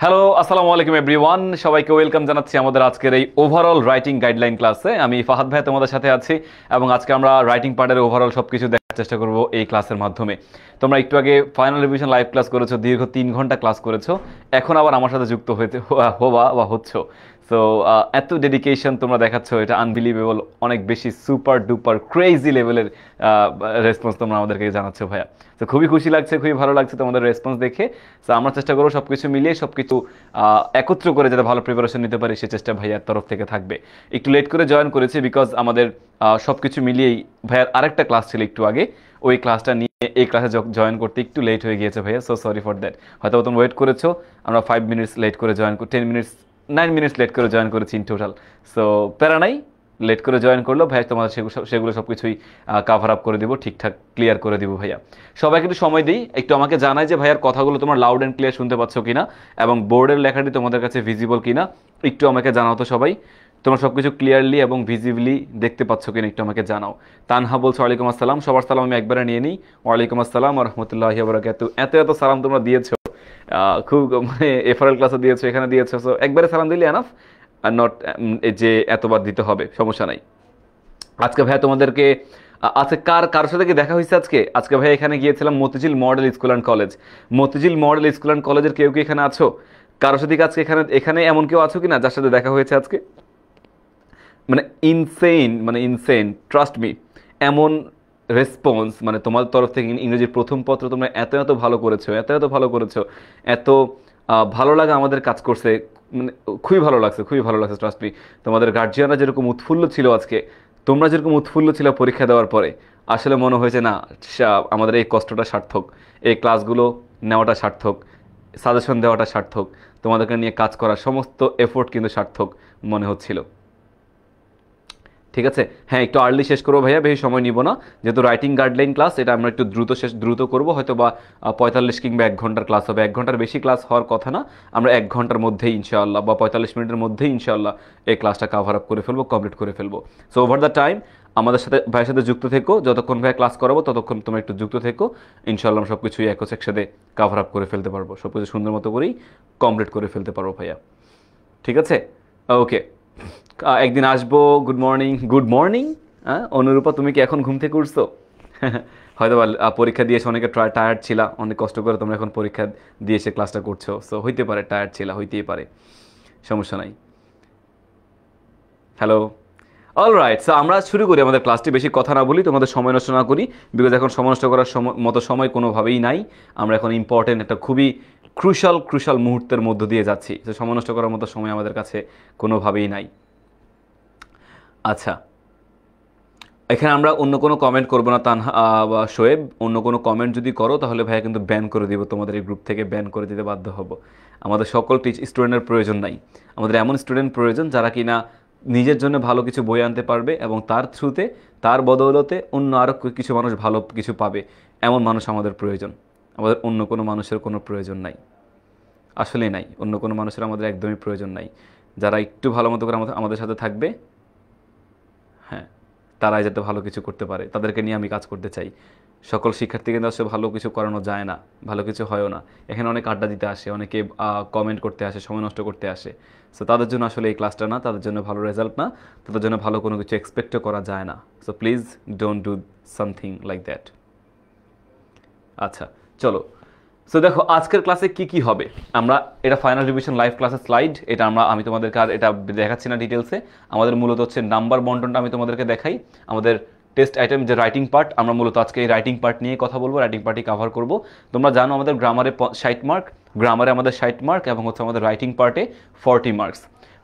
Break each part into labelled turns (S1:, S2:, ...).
S1: Hello, আসসালামু আলাইকুম everyone. সবাইকে ওয়েলকাম জানাচ্ছি আমাদের আজকের এই ওভারঅল রাইটিং গাইডলাইন ক্লাসে। আমি ফাহাদ ভাই তোমাদের সাথে আছি এবং আজকে আমরা রাইটিং পার্টের ওভারঅল সবকিছু দেখার চেষ্টা করব এই ক্লাসের মাধ্যমে। তোমরা একটু আগে ফাইনাল রিভিশন লাইভ ক্লাস করেছো, দীর্ঘ 3 ঘন্টা ক্লাস করেছো, এখন আবার আমার সাথে যুক্ত হতে হবা বা হচ্ছ। সো এত ডেডিকেশন তোমরা দেখাচ্ছ, এটা আনবিলিভেবল, অনেক বেশি সুপার ডুপার ক্রেজি লেভেলের রেসপন্স তোমরা আমাদেরকে জানাচ্ছ ভাইয়া। তো খুবই খুশি লাগছে, খুবই ভালো লাগছে তোমাদের রেসপন্স দেখে। তো আমরা চেষ্টা করবো সবকিছু মিলিয়ে সবকিছু একত্র করে যাতে ভালো প্রিপারেশন নিতে পারি, সে চেষ্টা ভাইয়ার তরফ থেকে থাকবে। একটু লেট করে জয়েন করেছি বিকজ আমাদের সবকিছু মিলিয়েই ভাইয়ার আরেকটা ক্লাস ছিল একটু আগে, ওই ক্লাসটা নিয়ে এই ক্লাসে জয়েন করতে একটু লেট হয়ে গিয়েছে ভাইয়া। So sorry for that. হয়তো তুমি ওয়েট করেছো, আমরা 5 মিনিটস লেট করে জয়েন 10 মিনিটস 9 মিনিটস লেট করে জয়েন করেছি ইন টোটাল। সো প্যারা নাই, লেট করে জয়েন করলো ভাইয়া, তোমাদের সেগুলো সব কিছুই কাভার আপ করে দিব, ঠিকঠাক ক্লিয়ার করে দিব ভাইয়া। সবাইকে একটু সময় দিই, একটু আমাকে জানাই যে ভাইয়ার কথাগুলো তোমার লাউড অ্যান্ড ক্লিয়ার শুনতে পাচ্ছ কিনা এবং বোর্ডের লেখাটি তোমাদের কাছে ভিজিবল কিনা একটু আমাকে জানাও তো সবাই। তোমরা সব কিছু ক্লিয়ারলি এবং ভিজিবলি দেখতে পাচ্ছ কিনা একটু আমাকে জানাও। তানহা বলছো ওয়ালাইকুম আসসালাম, সবার সালাম আমি একবারে নিয়ে নিই। ওয়ালাইকুম আসসালাম রহমতুল্লাহি ওয়া বারাকাতুহু। এত এত সালাম তোমরা দিয়েছো, খুব মানে এফআরএল ক্লাসে দিয়েছো, এখানে দিয়েছো, সো একবারে সালাম দিলে এনাফ, আর নট যে এতবার দিতে হবে, সমস্যা নাই। আজকে ভাইয়া তোমাদেরকে আজকে কার সাথে কি দেখা হয়েছে আজকে? আজকে ভাইয়া এখানে গিয়েছিলাম Motijheel model school and college. Motijheel model school and কলেজের কেউ কি এখানে আছো? কারোর সাথে কি আজকে এখানে এখানে এমন কেউ আছো কিনা যার সাথে দেখা হয়েছে আজকে? মানে ইনসেন ট্রাস্ট মি, এমন রেসপন্স মানে তোমার তরফ থেকে ইংরেজির প্রথম পত্র তোমরা এত এত ভালো করেছো, এত এত ভালো করেছো, এত ভালো লাগা আমাদের কাজ করছে, মানে খুবই ভালো লাগছে, খুবই ভালো লাগছে ট্রাস্ট মি। তোমাদের গার্জিয়ানরা যেরকম উৎফুল্ল ছিল আজকে, তোমরা যেরকম উৎফুল্ল ছিল পরীক্ষা দেওয়ার পরে, আসলে মনে হয়েছে না আমাদের এই কষ্টটা সার্থক, এই ক্লাসগুলো নেওয়াটা সার্থক, সাজেশন দেওয়াটা সার্থক, তোমাদেরকে নিয়ে কাজ করার সমস্ত এফোর্ট কিন্তু সার্থক মনে হচ্ছিল। ঠিক আছে, হ্যাঁ একটু আর্লি শেষ করবো ভাইয়া, বেশি সময় নিব না, যেহেতু রাইটিং গাইডলাইন ক্লাস, এটা আমরা একটু দ্রুত করবো, হয়তো বা 45 কিংবা 1 ঘন্টার ক্লাস হবে। 1 ঘন্টার বেশি ক্লাস হওয়ার কথা না, আমরা 1 ঘন্টার মধ্যেই ইনশাআল্লাহ বা 45 মিনিটের মধ্যেই ইনশাআল্লাহ এই ক্লাসটা কাভার আপ করে ফেলবো, কমপ্লিট করে ফেলবো। সো ওভার দ্য টাইম আমাদের সাথে ভাইয়ের সাথে যুক্ত থেকো, যতক্ষণ ভাইয়া ক্লাস করাবো ততক্ষণ তোমরা একটু যুক্ত থেকো, ইনশাআল্লাহ সব কিছুই একসাথে কাভার আপ করে ফেলতে পারবো, সব কিছু সুন্দর মতো করেই কমপ্লিট করে ফেলতে পারবো ভাইয়া। ঠিক আছে, ওকে। একদিন আসবো। Good morning, good morning. হ্যাঁ অনুরূপা, তুমি কি এখন ঘুম থেকে উঠছো? হয়তো বা পরীক্ষা দিয়েছে, অনেকে টায়ার্ড ছিলা, অনেক কষ্ট করে তোমরা এখন পরীক্ষা দিয়ে এসে ক্লাসটা করছো, সো হইতে পারে টায়ার্ড ছিলা, হইতেই পারে, সমস্যা নাই। Hello, alright. সো আমরা শুরু করি আমাদের ক্লাসটি, বেশি কথা না বলি, তোমাদের সময় নষ্ট না করি, বিকজ এখন সময় নষ্ট করার মতো সময় কোনোভাবেই নাই। আমরা এখন ইম্পর্টেন্ট একটা খুবই ক্রুশাল মুহূর্তের মধ্য দিয়ে যাচ্ছি, তো সময় নষ্ট করার মতো সময় আমাদের কাছে কোনোভাবেই নাই। আচ্ছা, এখানে আমরা অন্য কোনো কমেন্ট করবো না তানহা বা শোয়েব, অন্য কোনো কমেন্ট যদি করো তাহলে ভাইয়া কিন্তু ব্যান করে দিব, তোমাদের এই গ্রুপ থেকে ব্যান করে দিতে বাধ্য হব। আমাদের সকল স্টুডেন্টের প্রয়োজন নাই, আমাদের এমন স্টুডেন্ট প্রয়োজন যারা কিনা নিজের জন্য ভালো কিছু বই আনতে পারবে এবং তার থ্রুতে, তার বদৌলতে অন্য আরও কিছু মানুষ ভালো কিছু পাবে, এমন মানুষ আমাদের প্রয়োজন। আমাদের অন্য কোনো মানুষের কোনো প্রয়োজন নাই, আসলেই নাই, অন্য কোনো মানুষের আমাদের একদমই প্রয়োজন নাই। যারা একটু ভালো মতো করে আমাদের সাথে থাকবে, হ্যাঁ, তারাই যাতে ভালো কিছু করতে পারে, তাদেরকে নিয়ে আমি কাজ করতে চাই। সকল শিক্ষার্থীকে আসলে ভালো কিছু করানো যায় না, ভালো কিছু হয়ও না। এখানে অনেক আড্ডা দিতে আসে, অনেকে কমেন্ট করতে আসে, সময় নষ্ট করতে আসে। সো তাদের জন্য আসলে এই ক্লাসটা না, তাদের জন্য ভালো রেজাল্ট না, তাদের জন্য ভালো কোনো কিছু এক্সপেক্টও করা যায় না। So please don't do something like that. আচ্ছা চলো, সো দেখো আজকের ক্লাসে কি হবে। আমরা এটা ফাইনাল রিভিশন লাইভ ক্লাসের স্লাইড, এটা আমি তোমাদেরকে আর এটা দেখাচ্ছি না ডিটেলসে। আমাদের মূলত হচ্ছে নাম্বার বন্টনটা আমি তোমাদেরকে দেখাই। আমাদের টেস্ট আইটেম যে রাইটিং পার্ট, আমরা মূলত আজকে এই রাইটিং পার্ট নিয়ে কথা বলবো, রাইটিং পার্টই কভার করব। তোমরা জানো আমাদের গ্রামারে 60 মার্ক, গ্রামারে আমাদের 60 মার্ক এবং হচ্ছে আমাদের রাইটিং পার্টে 40 মার্কস।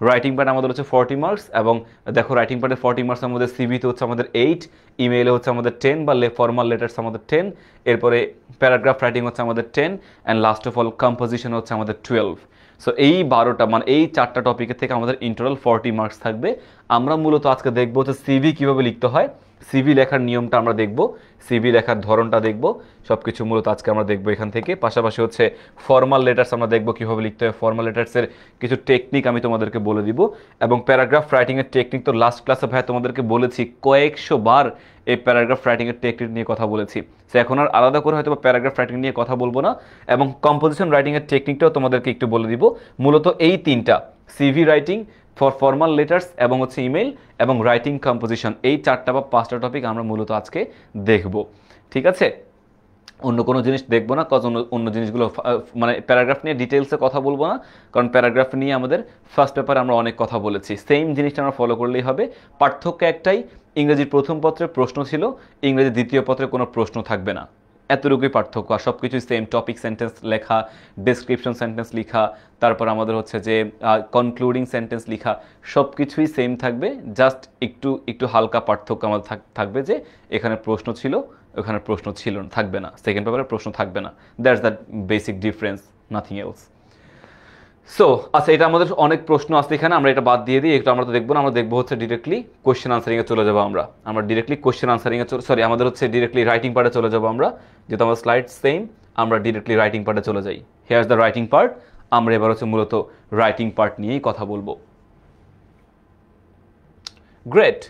S1: রাইটিং পার্ট আমাদের হচ্ছে 40 মার্কস, এবং দেখো রাইটিং পার্টে 40 মার্কস আমাদের, সিভিতে হচ্ছে আমাদের 8, ইমেইলে হচ্ছে আমাদের 10 বা ফর্মাল লেটার্স আমাদের 10, এরপরে প্যারাগ্রাফ রাইটিং হচ্ছে আমাদের 10, and last of all composition হচ্ছে আমাদের 12। সো এই 12টা মানে এই 4টা টপিকের থেকে আমাদের ইন টোটাল 40 মার্কস থাকবে। আমরা মূলত আজকে দেখবো হচ্ছে সিভি কীভাবে লিখতে হয় সিভি লেখার নিয়মটা আমরা দেখব, সিভি লেখার ধরনটা দেখব, সব কিছু মূলত আজকে আমরা দেখব এখান থেকে। পাশাপাশি হচ্ছে ফর্মাল লেটার্স আমরা দেখব কীভাবে লিখতে হয়, ফর্মাল লেটার্সের কিছু টেকনিক আমি তোমাদেরকে বলে দিব, এবং প্যারাগ্রাফ রাইটিংয়ের টেকনিক তো লাস্ট ক্লাসে ভাই তোমাদেরকে বলেছি, কয়েকশো বার এই প্যারাগ্রাফ রাইটিংয়ের টেকনিক নিয়ে কথা বলেছি। সো এখন আর আলাদা করে হয়তো প্যারাগ্রাফ রাইটিং নিয়ে কথা বলবো না, এবং কম্পোজিশন রাইটিংয়ের টেকনিকটাও তোমাদেরকে একটু বলে দিব। মূলত এই তিনটা, সিভি রাইটিং, ফর্মাল লেটার্স এবং হচ্ছে ইমেল এবং রাইটিং কম্পোজিশন, এই 4টা বা 5টা টপিক আমরা মূলত আজকে দেখব। ঠিক আছে, অন্য কোনো জিনিস দেখবো না, কজ অন্য জিনিসগুলো মানে প্যারাগ্রাফ নিয়ে ডিটেলসে কথা বলবো না, কারণ প্যারাগ্রাফ নিয়ে আমাদের ফার্স্ট পেপারে আমরা অনেক কথা বলেছি। সেম জিনিসটা আমরা ফলো করলেই হবে, পার্থক্য একটাই, ইংরেজির প্রথম পত্রে প্রশ্ন ছিল, ইংরেজি দ্বিতীয় পত্রে কোনো প্রশ্ন থাকবে না, এতটুকুই পার্থক্য। আর সব কিছুই সেম, টপিক সেন্টেন্স লেখা, ডেসক্রিপশন সেন্টেন্স লেখা, তারপর আমাদের হচ্ছে যে কনক্লুডিং সেন্টেন্স লেখা, সব কিছুই সেম থাকবে, জাস্ট একটু একটু হালকা পার্থক্য আমাদের থাকবে, যে এখানে প্রশ্ন ছিল, ওখানে প্রশ্ন ছিল থাকবে না, সেকেন্ড পেপারে প্রশ্ন থাকবে না, that's the basic difference, nothing else. So আচ্ছা, এটা আমাদের অনেক প্রশ্ন আছে এখানে, আমরা এটা বাদ দিয়ে দিই, একটু আমরা তো দেখবো না, আমরা দেখবো হচ্ছে ডিরেক্টলি কোয়েশ্চেন আনসারিংয়ে চলে যাবো আমরা ডিরেক্টলি কোয়েশ্চেন আনসারিংয়ে সরি আমাদের হচ্ছে ডিরেক্টলি রাইটিং পার্টে চলে যাবো আমরা, যেহেতু আমার স্লাইড সেম, আমরা ডিরেক্টলি রাইটিং পার্টে চলে যাই। হিয়ার দ্য রাইটিং পার্ট, আমরা এবার হচ্ছে মূলত রাইটিং পার্ট নিয়েই কথা বলবো। গ্রেট।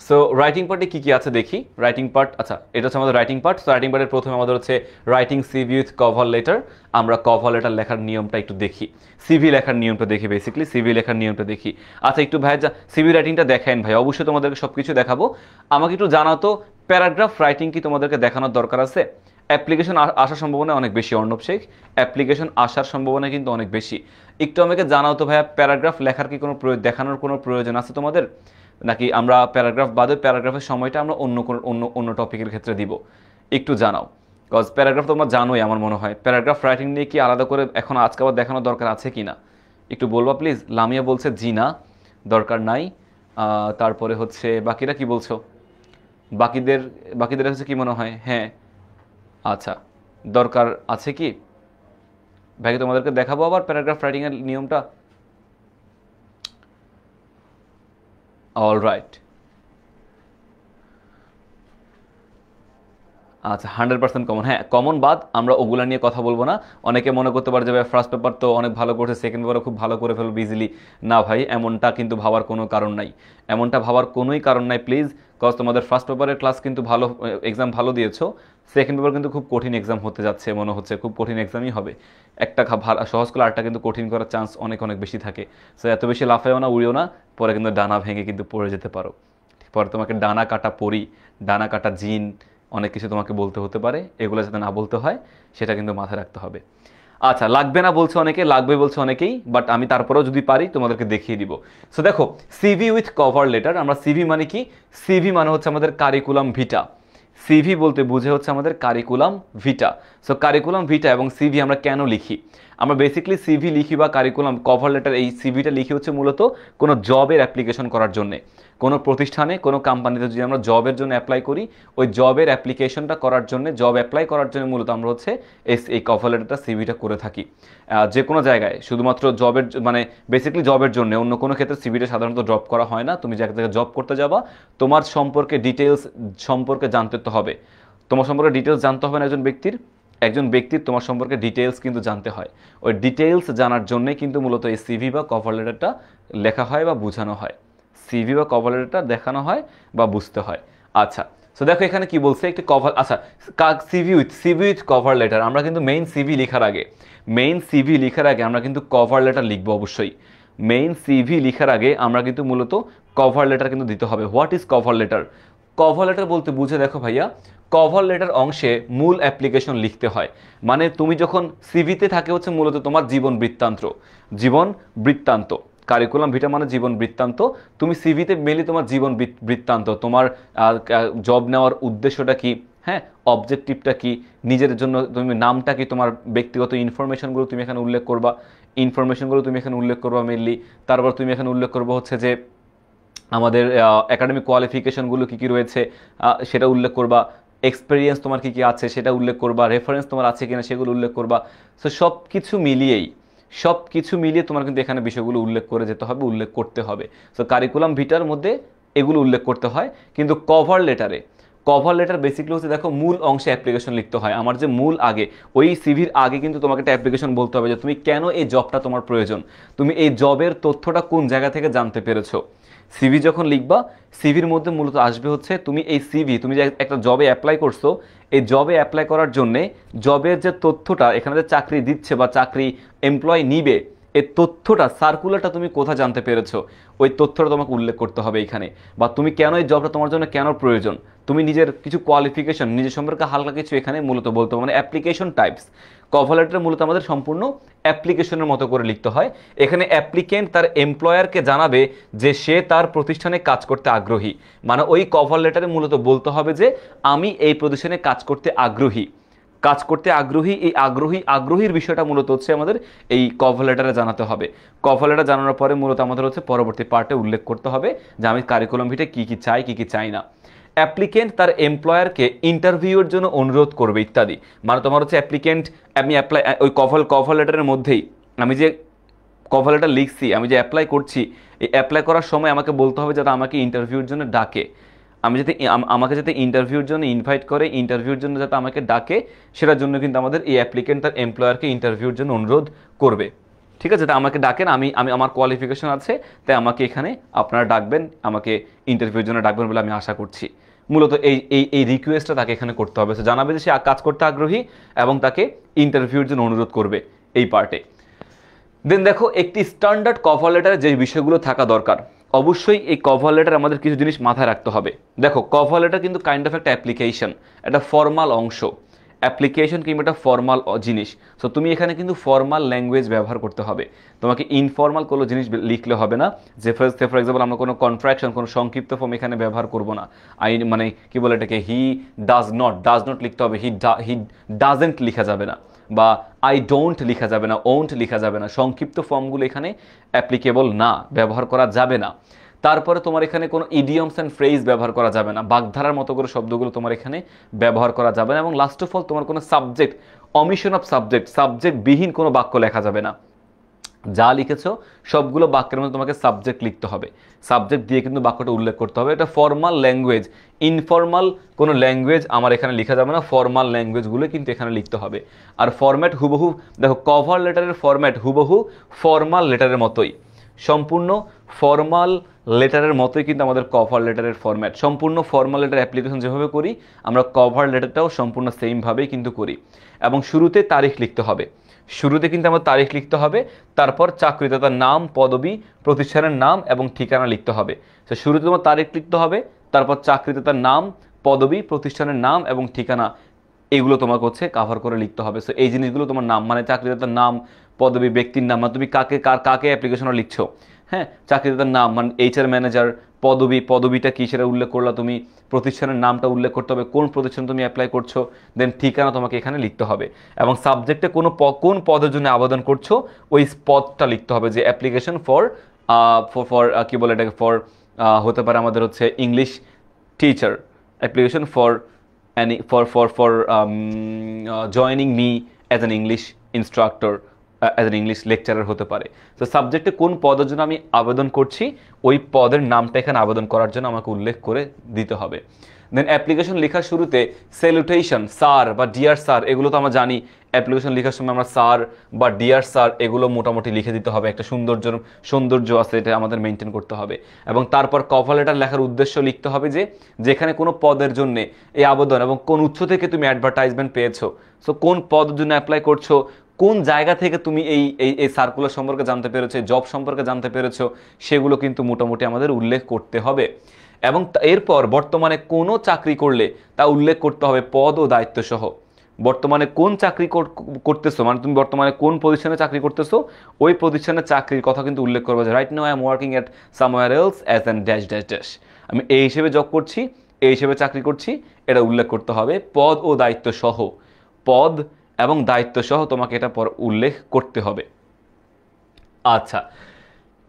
S1: সো রাইটিং পার্টে কী কী আছে দেখি। রাইটিং পার্ট, আচ্ছা এটা হচ্ছে আমাদের রাইটিং পার্ট। সো রাইটিং পার্টের প্রথমে আমাদের হচ্ছে writing CV with cover letter. আমরা কভার লেটার লেখার নিয়মটা একটু দেখি, সিভি লেখার নিয়মটা দেখি, বেসিক্যালি সিভি লেখার নিয়মটা দেখি। আচ্ছা একটু ভাই সিভি রাইটিংটা দেখেন ভাই, অবশ্যই তোমাদেরকে সব কিছু দেখাবো। আমাকে একটু জানাও তো, প্যারাগ্রাফ রাইটিং কি তোমাদেরকে দেখানোর দরকার আছে? অ্যাপ্লিকেশন আসার সম্ভাবনা অনেক বেশি, অর্ণব শেখ, অ্যাপ্লিকেশন আসার সম্ভাবনা কিন্তু অনেক বেশি। একটু আমাকে জানাও তো ভাইয়া, প্যারাগ্রাফ লেখার কি কোনো দেখানোর কোনো প্রয়োজন আছে তোমাদের, নাকি আমরা প্যারাগ্রাফ বাদে প্যারাগ্রাফের সময়টা আমরা অন্য টপিকের ক্ষেত্রে দিব? একটু জানাও, কজ প্যারাগ্রাফ তোমরা জানোই আমার মনে হয়, প্যারাগ্রাফ রাইটিং নিয়ে কি আলাদা করে এখন আজকে আবার দেখানোর দরকার আছে কি না, একটু বলবা প্লিজ। লামিয়া বলছে জি না, দরকার নাই। তারপরে হচ্ছে বাকিরা কি বলছো, বাকিদের হচ্ছে কি মনে হয়? হ্যাঁ আচ্ছা, দরকার আছে কি ভাই? তোমাদেরকে দেখাবো আবার প্যারাগ্রাফ রাইটিংয়ের নিয়মটা। অল রাইট, আচ্ছা 100% কমন, হ্যাঁ কমন বাদ, আমরা ওগুলা নিয়ে কথা বলবো না। অনেকে মনে করতে পারে যে ভাই ফার্স্ট পেপার তো অনেক ভালো করছে, সেকেন্ড পেপারও খুব ভালো করে ফেলবো ইজিলি। না ভাই, এমনটা কিন্তু ভাবার কোনো কারণ নাই, এমনটা ভাবার কোনোই কারণ নাই প্লিজ। কজ তোমাদের ফার্স্ট পেপারের ক্লাস কিন্তু ভালো, এক্সাম ভালো দিয়েছো, সেকেন্ড পেপার কিন্তু খুব কঠিন এক্সাম হতে যাচ্ছে, মনে হচ্ছে খুব কঠিন এক্সামই হবে। একটা সহজ করলে আরেকটা কিন্তু কঠিন করার চান্স অনেক অনেক বেশি থাকে। সো এত বেশি লাফায়ও না, উড়িও না, পরে কিন্তু ডানা ভেঙে কিন্তু পড়ে যেতে পারো। পরে তোমাকে ডানা কাটা পরি, ডানা কাটা জিন, অনেক কিছু তোমাকে বলতে হতে পারে, এগুলো যাতে না বলতে হয় সেটা কিন্তু মাথায় রাখতে হবে। আচ্ছা, লাগবে না বলছে অনেকে, লাগবে বলছে অনেকেই, বাট আমি তারপরেও যদি পারি তোমাদেরকে দেখিয়ে দিব। সো দেখো, সিভি উইথ কভার লেটার, আমরা সিভি মানে কি? সিভি মানে হচ্ছে আমাদের কারিকুলাম ভিটা। সিভি বলতে বুঝে হচ্ছে আমাদের কারিকুলাম ভিটা। সো কারিকুলাম ভিটা এবং সিভি আমরা কেন লিখি? আমরা বেসিক্যালি সিভি লিখি বা কারিকুলাম কভার লেটার, এই সিভিটা লিখি হচ্ছে মূলত কোনো জবের অ্যাপ্লিকেশন করার জন্যে, কোনো প্রতিষ্ঠানে কোনো কোম্পানিতে যদি আমরা জবের জন্য অ্যাপ্লাই করি, ওই জবের অ্যাপ্লিকেশনটা করার জন্য, জব অ্যাপ্লাই করার জন্য মূলত আমরা হচ্ছে এই কভার লেটারটা সিভিটা করে থাকি। যে কোনো জায়গায় শুধুমাত্র জবের মানে বেসিক্যালি জবের জন্য, অন্য কোনো ক্ষেত্রে সিভিটা সাধারণত ড্রপ করা হয় না। তুমি যে এক জায়গায় জব করতে যাবা, তোমার সম্পর্কে ডিটেলস সম্পর্কে জানতে তো হবে, তোমার সম্পর্কে ডিটেলস জানতে হবে না একজন ব্যক্তির তোমার সম্পর্কে ডিটেলস কিন্তু জানতে হয়। ওই ডিটেলস জানার জন্যই কিন্তু মূলত এই সিভি বা কভার লেটারটা লেখা হয় বা বোঝানো হয়, সিভি বা কভার লেটারটা দেখানো হয় বা বুঝতে হয়। আচ্ছা, সো দেখো এখানে কি বলছে, একটি কভার, আচ্ছা সিভি উইথ কভার লেটার, আমরা কিন্তু মেইন সিভি লেখার আগে আমরা কিন্তু কভার লেটার লিখবো অবশ্যই। মেইন সিভি লেখার আগে আমরা কিন্তু মূলত কভার লেটার কিন্তু দিতে হবে। What is cover letter? Cover letter বলতে বুঝে দেখো ভাইয়া, কভার লেটার অংশে মূল অ্যাপ্লিকেশন লিখতে হয়। মানে তুমি যখন সিভিতে থাকে হচ্ছে মূলত তোমার জীবন বৃত্তান্ত, কারিকুলাম ভিটা মানে জীবন বৃত্তান্ত, তুমি সিভিতে মেনলি তোমার জীবন বৃত্তান্ত, তোমার জব নেওয়ার উদ্দেশ্যটা কি, হ্যাঁ অবজেক্টিভটা কি, নিজের জন্য তুমি নামটা কি, তোমার ব্যক্তিগত ইনফরমেশনগুলো তুমি এখানে উল্লেখ করবা মেনলি। তারপর তুমি এখানে উল্লেখ করবো হচ্ছে যে আমাদের একাডেমিক কোয়ালিফিকেশনগুলো কী কী রয়েছে সেটা উল্লেখ করবা, এক্সপিরিয়েন্স তোমার কী কী আছে সেটা উল্লেখ করবা, রেফারেন্স তোমার আছে কিনা সেগুলো উল্লেখ করবা। সো সব কিছু মিলিয়ে তোমার কিন্তু এখানে বিষয়গুলো উল্লেখ করতে হবে। সো কারিকুলাম ভিটার মধ্যে এগুলো উল্লেখ করতে হয়। কিন্তু কভার লেটার বেসিক্যালি হচ্ছে দেখো মূল অংশে অ্যাপ্লিকেশন লিখতে হয়। আমার যে মূল আগে ওই সিভির আগে কিন্তু তোমাকে একটা অ্যাপ্লিকেশন বলতে হবে যে তুমি কেন এই জবটা তোমার প্রয়োজন, তুমি এই জবের তথ্যটা কোন জায়গা থেকে জানতে পেরেছো। সিভি যখন লিখবা সিভির মধ্যে মূলত আসবে হচ্ছে তুমি এই সিভি, তুমি যে একটা জবে অ্যাপ্লাই করছো, এই জবে অ্যাপ্লাই করার জন্যে জবের যে তথ্যটা এখানে যে চাকরি দিচ্ছে বা চাকরি এমপ্লয় নিবে, এই তথ্যটা সার্কুলারটা তুমি কোথায় জানতে পেরেছো, ওই তথ্যটা তোমাকে উল্লেখ করতে হবে এখানে। বা তুমি কেন এই জবটা তোমার জন্য কেন প্রয়োজন, তুমি নিজের কিছু কোয়ালিফিকেশন নিজের সম্পর্কে হালকা কিছু এখানে মূলত বলতে হবে, মানে অ্যাপ্লিকেশন টাইপস। কভার লেটার মূলত আমাদের সম্পূর্ণ অ্যাপ্লিকেশনের মতো করে লিখতে হয়। এখানে অ্যাপ্লিকেন্ট তার এমপ্লয়ারকে জানাবে যে সে তার প্রতিষ্ঠানে কাজ করতে আগ্রহী, মানে ওই কভার লেটারে মূলত বলতে হবে যে আমি এই প্রতিষ্ঠানে কাজ করতে আগ্রহী, এই আগ্রহীর বিষয়টা মূলত হচ্ছে আমাদের এই কভার লেটারে জানাতে হবে। কভার লেটার জানানোর পরে মূলত আমাদের হচ্ছে পরবর্তী পার্টে উল্লেখ করতে হবে যে আমি কারিকুলাম ভিটে কী কী চাই কী কী চাই না। অ্যাপ্লিকেন্ট তার এমপ্লয়ারকে ইন্টারভিউয়ের জন্য অনুরোধ করবে ইত্যাদি। মানে তোমার হচ্ছে অ্যাপ্লিকেন্ট, আমি অ্যাপ্লাই ওই কভার লেটারের মধ্যেই আমি যে কভার লেটার লিখছি, আমি যে অ্যাপ্লাই করছি, এই অ্যাপ্লাই করার সময় আমাকে বলতে হবে যাতে আমাকে ইন্টারভিউর জন্য ডাকে, আমাকে যাতে ইন্টারভিউর জন্য ইনভাইট করে, ইন্টারভিউর জন্য যাতে আমাকে ডাকে, সেটার জন্য কিন্তু আমাদের এই অ্যাপ্লিকেন্ট তার এমপ্লয়ারকে ইন্টারভিউর জন্য অনুরোধ করবে। ঠিক আছে, তাই আমাকে ডাকেন, আমি আমি আমার কোয়ালিফিকেশন আছে, তাই আমাকে এখানে আপনারা ডাকবেন, আমাকে ইন্টারভিউর জন্য ডাকবেন বলে আমি আশা করছি। মূলত এই এই এই রিকোয়েস্টটা তাকে এখানে করতে হবে, জানাবে যে সে কাজ করতে আগ্রহী এবং তাকে ইন্টারভিউর জন্য অনুরোধ করবে এই পার্টে। দেন দেখো একটি স্ট্যান্ডার্ড কভার লেটারে যে বিষয়গুলো থাকা দরকার, অবশ্যই এই কভার লেটার আমাদের কিছু জিনিস মাথায় রাখতে হবে। দেখো কভার লেটার কিন্তু কাইন্ড অফ একটা অ্যাপ্লিকেশন, একটা ফর্মাল অংশ, অ্যাপ্লিকেশন কিংবা একটা ফর্মাল জিনিস। সো তুমি এখানে কিন্তু ফর্মাল ল্যাঙ্গুয়েজ ব্যবহার করতে হবে, তোমাকে ইনফর্মাল কোনো জিনিস লিখলে হবে না। যে ফর এক্সাম্পল আমরা কোনো কন্ট্রাকশন, কোনো সংক্ষিপ্ত ফর্ম এখানে ব্যবহার করব না। মানে কি বলে এটাকে, হি ডাজ নট লিখতে হবে, হি ডাজেন্ট লিখা যাবে না, বা আই ডোন্ট লিখা যাবে না, ওন্ট লিখা যাবে না। সংক্ষিপ্ত ফর্মগুলো এখানে অ্যাপ্লিকেবল না, ব্যবহার করা যাবে না। তারপরে তোমার এখানে কোনো ইডিয়মস অ্যান্ড ফ্রেজ ব্যবহার করা যাবে না, বাগধারার মতো করে শব্দগুলো তোমার এখানে ব্যবহার করা যাবে না। এবং লাস্ট অফ অল তোমার কোনো অমিশন অফ সাবজেক্টবিহীন কোনো বাক্য লেখা যাবে না। যা লিখেছো সবগুলো বাক্যের মধ্যে তোমাকে সাবজেক্ট লিখতে হবে, সাবজেক্ট দিয়ে কিন্তু বাক্যটা উল্লেখ করতে হবে। এটা ফর্মাল ল্যাঙ্গুয়েজ, ইনফর্মাল কোনো ল্যাঙ্গুয়েজ আমার এখানে লেখা যাবে না, ফর্মাল ল্যাঙ্গুয়েজগুলো কিন্তু এখানে লিখতে হবে। আর ফরম্যাট হুবহু, দেখো কভার লেটারের ফরম্যাট হুবহু ফর্মাল লেটারের মতোই, সম্পূর্ণ ফর্মাল লেটারের মতোই কিন্তু আমাদের কভার লেটারের ফরম্যাট। সম্পূর্ণ ফর্মাল লেটার অ্যাপ্লিকেশন যেভাবে করি আমরা কভার লেটারটাও সম্পূর্ণ সেমভাবেই কিন্তু করি। এবং শুরুতে তারিখ লিখতে হবে, শুরুতে কিন্তু আমার তারিখ লিখতে হবে, তারপর চাকরিদাতার নাম, পদবি, প্রতিষ্ঠানের নাম এবং ঠিকানা লিখতে হবে। তো শুরুতে তোমার তারিখ লিখতে হবে, তারপর চাকরিদাতার নাম, পদবি, প্রতিষ্ঠানের নাম এবং ঠিকানা, এগুলো তোমাকে হচ্ছে কাভার করে লিখতে হবে। সো এই জিনিসগুলো তোমার নাম, মানে চাকরিদাতার নাম, পদবি, ব্যক্তির নাম, মানে তুমি কাকে অ্যাপ্লিকেশনটা লিখছো, হ্যাঁ, চাকরিদাতার নাম মানে এইচআর ম্যানেজার, পদবিটা কী সেটা উল্লেখ করলা তুমি, প্রতিষ্ঠানের নামটা উল্লেখ করতে হবে, কোন প্রতিষ্ঠান তুমি অ্যাপ্লাই করছো, দেন ঠিকানা তোমাকে এখানে লিখতে হবে। এবং সাবজেক্টে কোন পদের জন্য আবেদন করছো ওই পদটা লিখতে হবে, যে অ্যাপ্লিকেশন ফর কী বলে এটাকে, হতে পারে আমাদের হচ্ছে English teacher, application for joining me as an English instructor, as an English lecturer হতে পারে। তো সাবজেক্টে কোন পদের জন্য আমি আবেদন করছি ওই পদের নামটা এখানে আবেদন করার জন্য আমাকে উল্লেখ করে দিতে হবে। দেন অ্যাপ্লিকেশন লেখার শুরুতে স্যালুটেশন, স্যার বা ডিয়ার স্যার, এগুলো তো আমরা জানি অ্যাপ্লিকেশন লেখার সময় আমরা স্যার বা ডিয়ার স্যার এগুলো মোটামুটি লিখে দিতে হবে, একটা সৌন্দর্য আছে এটা আমাদের মেনটেন করতে হবে। এবং তারপর কভার লেটার লেখার উদ্দেশ্য লিখতে হবে যে যেখানে কোনো পদের জন্য এই আবেদন এবং কোন উৎস থেকে তুমি অ্যাডভার্টাইজমেন্ট পেয়েছো, সো কোন পদের জন্য অ্যাপ্লাই করছো, কোন জায়গা থেকে তুমি এই সার্কুলার সম্পর্কে জানতে পেরেছো, জব সম্পর্কে জানতে পেরেছো, সেগুলো কিন্তু মোটামুটি আমাদের উল্লেখ করতে হবে। এবং এরপর বর্তমানে কোনো চাকরি করলে তা উল্লেখ করতে হবে পদ ও দায়িত্ব সহ। বর্তমানে কোন চাকরি করতেছো, মানে তুমি বর্তমানে কোন প্রতিষ্ঠানে চাকরি করতেছো ওই প্রতিষ্ঠানের চাকরির কথা কিন্তু উল্লেখ করবে, যে right now I am working at somewhere else as an dash dash dash, আমি এই হিসেবে জব করছি, এই হিসেবে চাকরি করছি, এটা উল্লেখ করতে হবে পদ ও দায়িত্ব সহ। পদ এবং দায়িত্ব সহ তোমাকে এটা পর উল্লেখ করতে হবে। আচ্ছা,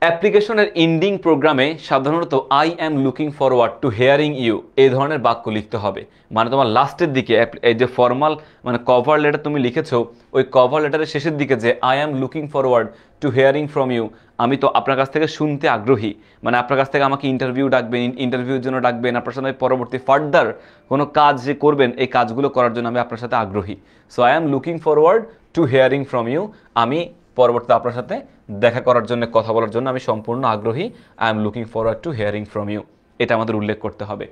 S1: অ্যাপ্লিকেশনের ইন্ডিং প্রোগ্রামে সাধারণত I am looking forward to hearing you এই ধরনের বাক্য লিখতে হবে। মানে তোমার লাস্টের দিকে এই যে ফর্মাল মানে কভার লেটার তুমি লিখেছো, ওই কভার লেটারের শেষের দিকে যে I am looking forward to hearing from you, আমি তো আপনার কাছ থেকে শুনতে আগ্রহী, মানে আপনার কাছ থেকে আমাকে ইন্টারভিউ ডাকবেন, ইন্টারভিউর জন্য ডাকবেন, আপনার সাথে পরবর্তী ফার্দার কোনো কাজ যে করবেন এই কাজগুলো করার জন্য আমি আপনার সাথে আগ্রহী। So I am looking forward to hearing from you, আমি পরবর্তীতে আপনার সাথে দেখা করার জন্য, কথা বলার জন্য আমি সম্পূর্ণ আগ্রহী। I am looking forward to hearing from you, এটা আমাদের উল্লেখ করতে হবে।